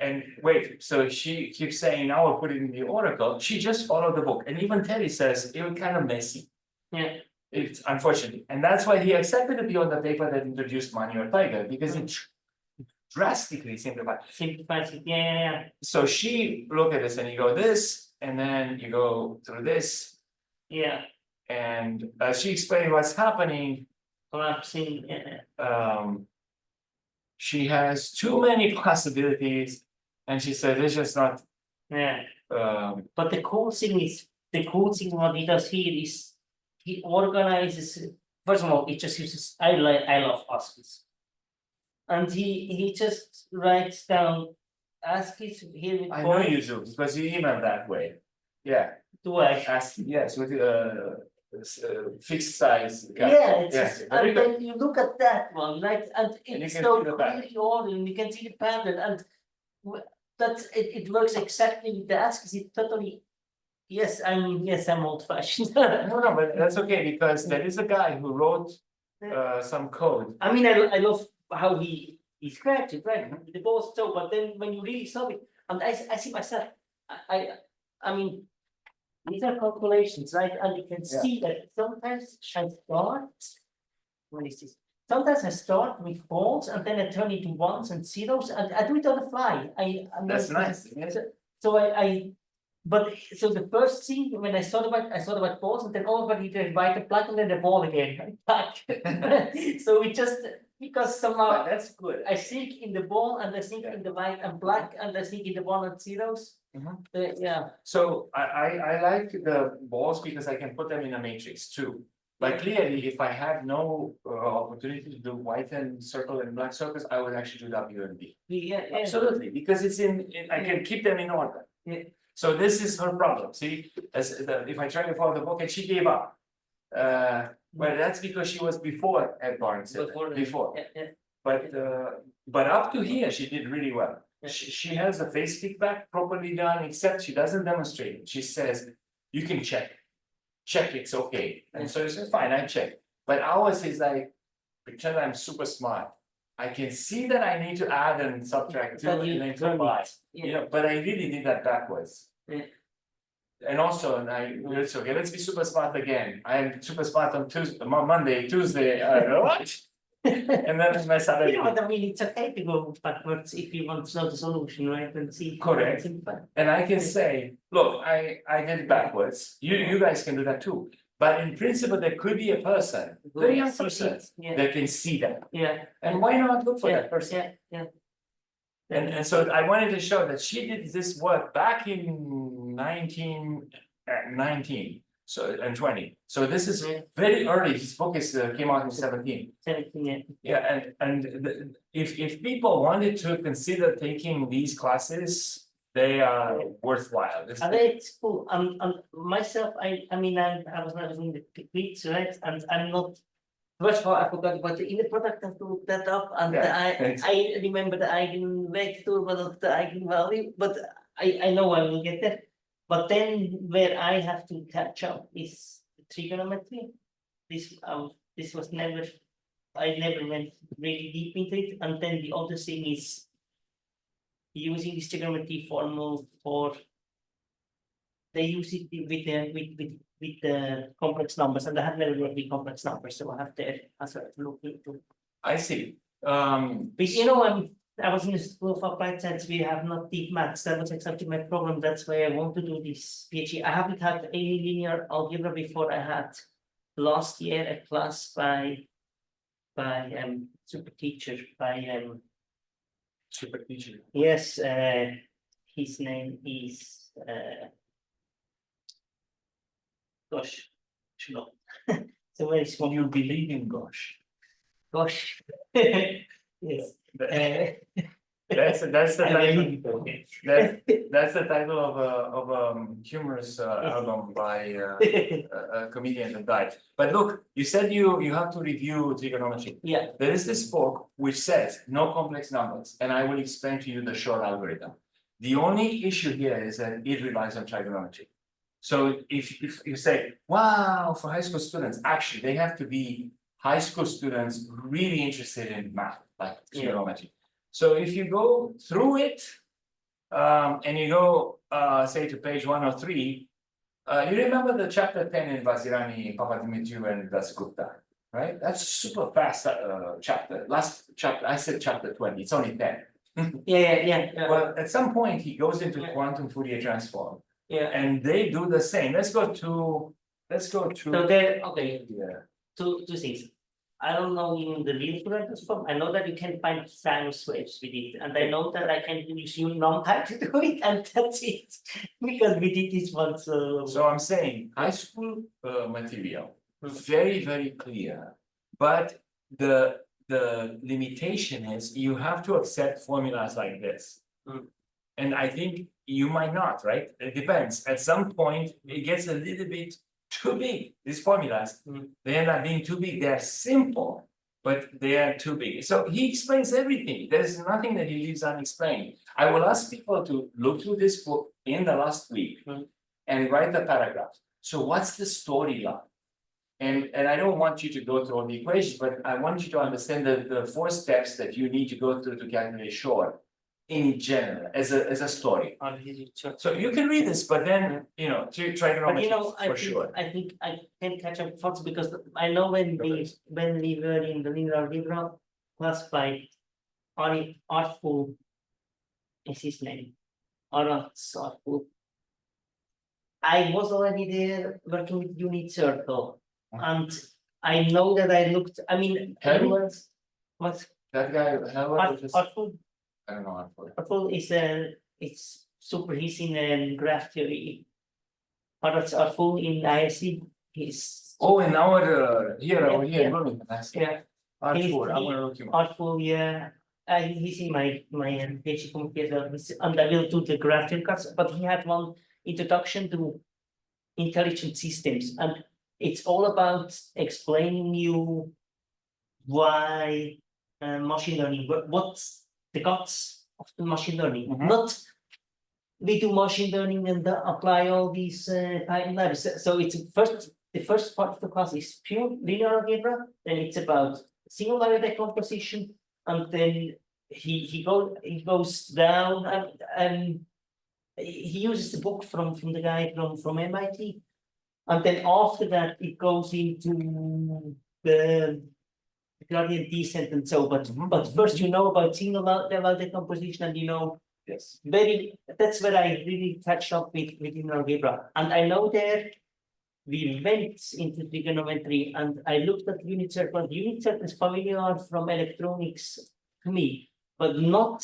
And wait, so she keeps saying, now I'll put it in the oracle, she just followed the book, and even Teddy says it was kind of messy. yeah, It's unfortunately, and that's why he accepted to be on the paper that introduced Money or Tiger, because it drastically simplified. simplifies it, yeah. So she looked at this and you go this, and then you go through this, Yeah, and she explained what's happening. collapsing, yeah. She has too many possibilities, and she said it's just not. Yeah, But the cool thing what he does here is he organizes, first of all, he just uses, I love ASCIIs. And he just writes down ASCIIs here with I know you do, because you email that way. Yeah, do I? ask, yes, with fixed size. Yeah, it's Yes, just, very and good. then you look at that one, right, and you it's can so see the pattern. clearly ordered, and you can see the pattern, and that's it works exactly with the ASCIIs, it totally, yes, I'm old fashioned. No, but that's okay, because there is a guy who wrote some code. I mean, I love how he scratched it, right, the both so, but then when you really saw it, and I see myself, I mean. These are calculations, right, and you can Yeah. see that sometimes I start. What is this? Sometimes I start with balls and then I turn it to ones and zeros, and I do it on the fly, That's nice, yes. So I But so the first thing when I thought about balls, and then everybody did right the plug and then the ball again. Back. So we just because somehow That's good. I think in the ball and I think in the white and black and I think in the one and zeros. Mhm. Yeah. So I like the balls because I can put them in a matrix too. But clearly, if I had no opportunity to do white and circle and black circles, I would actually do W and B. Yeah. Absolutely, because it's I can keep them in order. Yeah. So this is her problem, see, if I try to follow the book and she gave up. Well, that's because she was before at Barnes, before. Yeah. But up to here, she did really well. Yeah. She has the face kickback properly done, except she doesn't demonstrate it. She says, you can check. Check, it's okay. And so it's fine, I check. But ours is like, pretend I'm super smart. I can see that I need to add and subtract two But you and then turn combine. it. You know, but I really did that backwards. Yeah. And also, it's okay, let's be super smart again. I am super smart on Tuesday, Monday, Tuesday, what? And then I mess up You know everything. what I mean? It's okay to go backwards if you want to know the solution, right? And see. Correct. And I can say, look, I did it backwards. You guys can do that too. But in principle, there could be a person, very young person, Yeah, that can see that. yeah, And why not look for yeah, that person? yeah. And so I wanted to show that she did this work back in 1919, so and 20. So this is very early. His book is came out in 17. 17, yeah. Yeah, if people wanted to consider taking these classes, they are worthwhile. I think it's cool. Myself, I mean, I was in the weeks, right? And I'm not. First of all, I forgot about the inner product. I have to look that up, and Yeah, thanks. I remember the eigenvector, but not the eigenvalue. But I know I will get there. But then where I have to catch up is trigonometry. This was never. I never went really deep into it, and then the other thing is using this trigonometry formula for. They use it with the complex numbers, and I have never worked with complex numbers, so I have to look into. I see. But I was in the school of applied science. We have not deep maths. That was exactly my problem. That's why I want to do this PhD. I haven't had any linear algebra before. I had last year a class by super teacher Super teacher. yes, his name is gosh, no. So very small. You believe in gosh. Gosh. Yes. That's the I title. believe That's the title of a humorous album by a comedian that died. But look, you said you have to review trigonometry. Yeah, There is this book which says no complex numbers, and I will explain to you the short algorithm. The only issue here is that it relies on trigonometry. So if you say, wow, for high school students, actually, they have to be high school students really interested in math, like trigonometry. So if you go through it, and you go, say to page 103, you remember the chapter 10 in Vazirani, Papadimitriou and Dasgupta, right? That's super fast chapter. Last chapter, I said chapter 20, it's only 10. yeah. Well, at some point, he goes into Yeah. quantum Fourier transform, Yeah. and they do the same. Let's go to. So there, okay, Yeah. two things. I don't know in the real Fourier transform. I know that you can find sinus waves with it, and I know that I can use NumPy to do it, and that's it. Because we did this once. So I'm saying high school material, very, very clear, but the limitation is you have to accept formulas like this. Mm. And I think you might not, right? It depends. At some point, it gets a little bit too big, these formulas. Mm. They end up being too big. They're simple, but they are too big. So he explains everything. There's nothing that he leaves unexplained. I will ask people to look through this book in the last week Mm. and write the paragraph. So what's the storyline? And I don't want you to go through all the equations, but I want you to understand the 4 steps that you need to go through to calculate short in general, as a story. So you can read this, but then, trigonometry for sure. I think I can catch up first because I know when we were in the linear algebra class by Artful is his name. Artful. I was already there working with unit circle, and I know that I looked, I mean. Have you? everyone's- What? That guy, Artful, I don't know. Artful is it's super, he's in graph theory. Artful in ISC, he's. Oh, and now here, over Yeah, here, yeah. Bloomington, I see. Yeah, Artful, I'm he- gonna look him up. Artful, yeah, he's in my PhD committee as well, and I will do the graph theory class, but he had one introduction to intelligent systems, and it's all about explaining you why machine learning, what's the guts of the machine learning, Mhm. not we do machine learning and apply all these Python libraries. So it's the first part of the class is pure linear algebra, then it's about single value decomposition, and then he goes down and he uses the book from the guy from MIT. And then after that, it goes into the gradient descent and so, but first you know about single level decomposition, and you know Yes. that's where I really catch up with linear algebra. And I know there we went into trigonometry, and I looked at unit circle. Unit circle is familiar from electronics to me, but not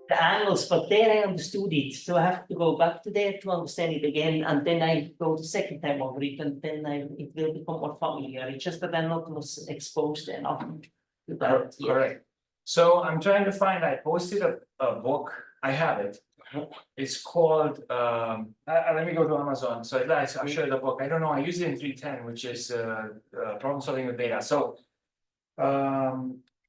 the angles, but there I understood it, so I have to go back to there to understand it again, and then I go the second time over it, and then it will become more familiar. It's just that I'm not was exposed enough to that yet. Correct. So I'm trying to find, I posted a book, I have it. It's called, let me go to Amazon, so I'll show you the book, I don't know, I use it in 310, which is problem solving with data, so.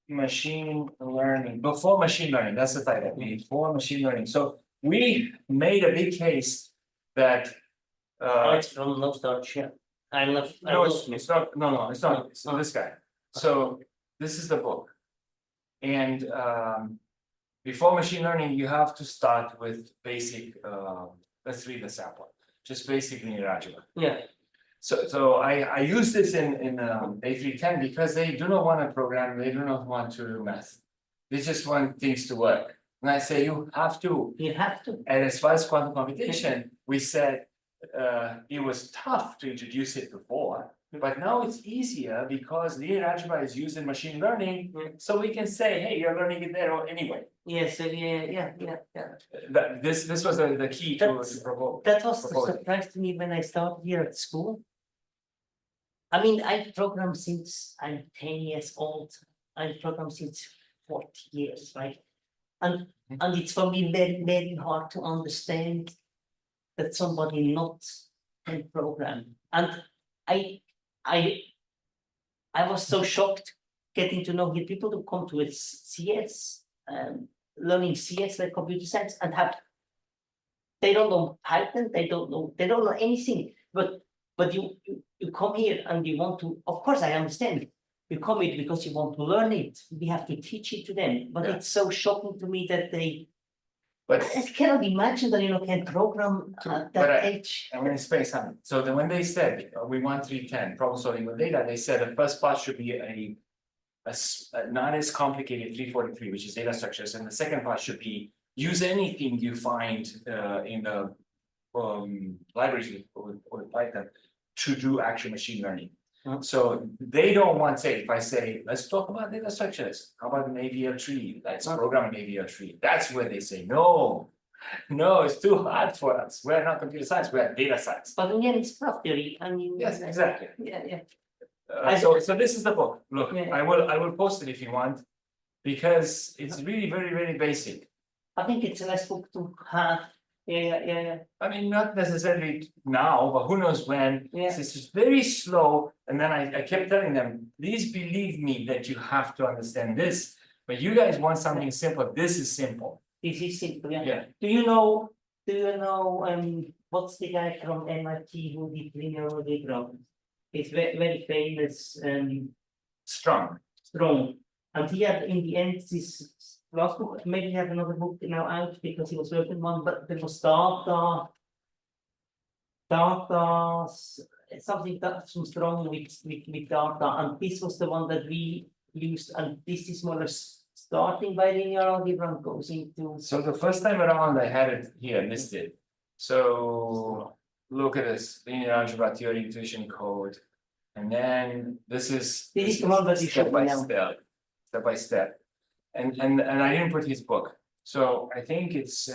Machine learning, before machine learning, that's the title, before machine learning, so we made a big case that. It's from no start, yeah. I'm not. No, it's not, no, it's not, it's not this guy, so this is the book. And before machine learning, you have to start with basic, let's read the sample, just basic linear algebra. Yeah, So I use this in A310 because they do not want to program, they do not want to do math. They just want things to work. And I say you have to. you have to. And as far as quantum computation, we said it was tough to introduce it before. But now it's easier because linear algebra is used in machine learning. So we can say, hey, you're learning it there anyway. Yes, yeah. This was the key to provoke. That was the proposing. surprise to me when I started here at school. I mean, I program since I'm 10 years old. I program since 40 years, right? And it's for me very, very hard to understand that somebody not can program. And I was so shocked getting to know here people who come to CS, learning CS like computer science, and they don't know Python, they don't know anything, but you come here and you want to, of course I understand, you come here because you want to learn it, we have to teach it to them, but Yeah. it's so shocking to me that But I cannot imagine that can program at but that age. I'm gonna explain something. So then when they said, we want 310, problem solving with data, they said the first part should be a not as complicated 343, which is data structures, and the second part should be use anything you find in the libraries with Python to do actual machine learning. So they don't want, say, if I say, let's talk about data structures, how about an AVL tree, let's program an AVL tree, that's where they say, no, it's too hard for us, we're not computer science, we're data science. But again, it's graph theory, I mean. Yes, exactly. Yeah. So this is the book, look, Yeah. I will post it if you want, because it's really very, very basic. I think it's a nice book to have. Yeah. I mean, not necessarily now, but who knows when. Yeah. It's just very slow, and then I kept telling them, please believe me that you have to understand this. But you guys want something simple, this is simple. This is simple, yeah. Yeah. Do you know, what's the guy from MIT who did linear algebra? It's very famous, Strong. Strong. And he had in the end this last book, maybe he had another book now out because he was working on, but there was data, something that's from Strong with data, and this was the one that we used, and this is more or less starting by linear algebra and goes into. So the first time around, I had it here listed, So look at this, linear algebra theory, intuition code. And then this is the one that you step showed by me now. step, step by step. And I didn't put his book. So I think it's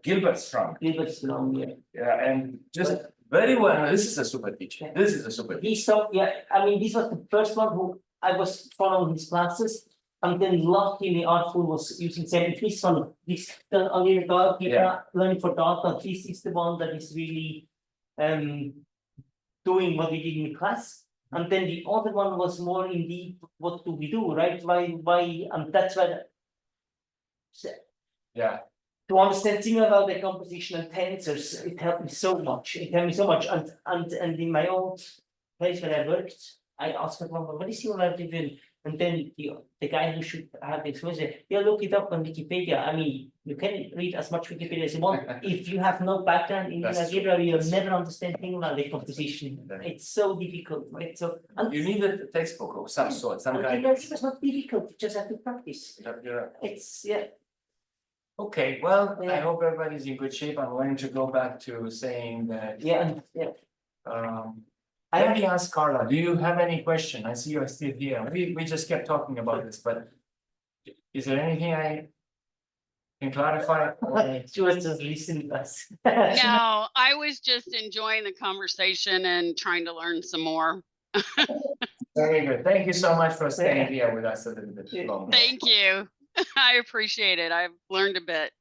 Gilbert Strong. Gilbert's long, yeah. Yeah, and just very well. This is a super teacher. This is a super teacher. He stopped, yeah, I mean, this was the first one who I was following his classes. And then luckily Artful was using same, this one, this, the only dog, Yeah. learning for data, this is the one that is really doing what we did in class. And then the other one was more indeed, what do we do, right? Why, and that's why Yeah, to understand things about the composition and tensors, it helped me so much. It helped me so much. And in my old place where I worked, I asked my mom, what is similarity doing? And then the guy who should have the exposure, yeah, look it up on Wikipedia. I mean, you can read as much Wikipedia as you want. If you have no background in That's algebra, you'll never understand things like the composition. That's- It's so difficult, right? So and you need a textbook of some sort, some and kind. it was not difficult, you just have to practice. Yeah. It's yeah. Okay, well, I Yeah. hope everybody's in good shape. I'm going to go back to saying that, Yeah, and yeah. let I me ask Carla, do you have any question? I see you're still here. We just kept talking about this, but is there anything I can clarify? she was just listening to us. No, I was just enjoying the conversation and trying to learn some more. Very good. Thank you so much for staying here with us a little bit Yeah. longer. Thank you. I appreciate it. I've learned a bit.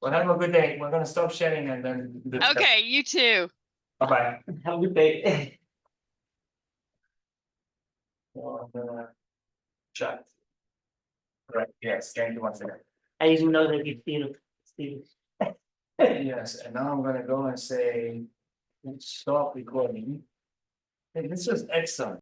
Well, have a good day. We're gonna stop sharing and then. Okay, you too. Bye-bye. Have a good day. Chat. Right, yes, thank you once again. I didn't know that you still. Yes, and now I'm gonna go and say, stop recording. Hey, this was excellent.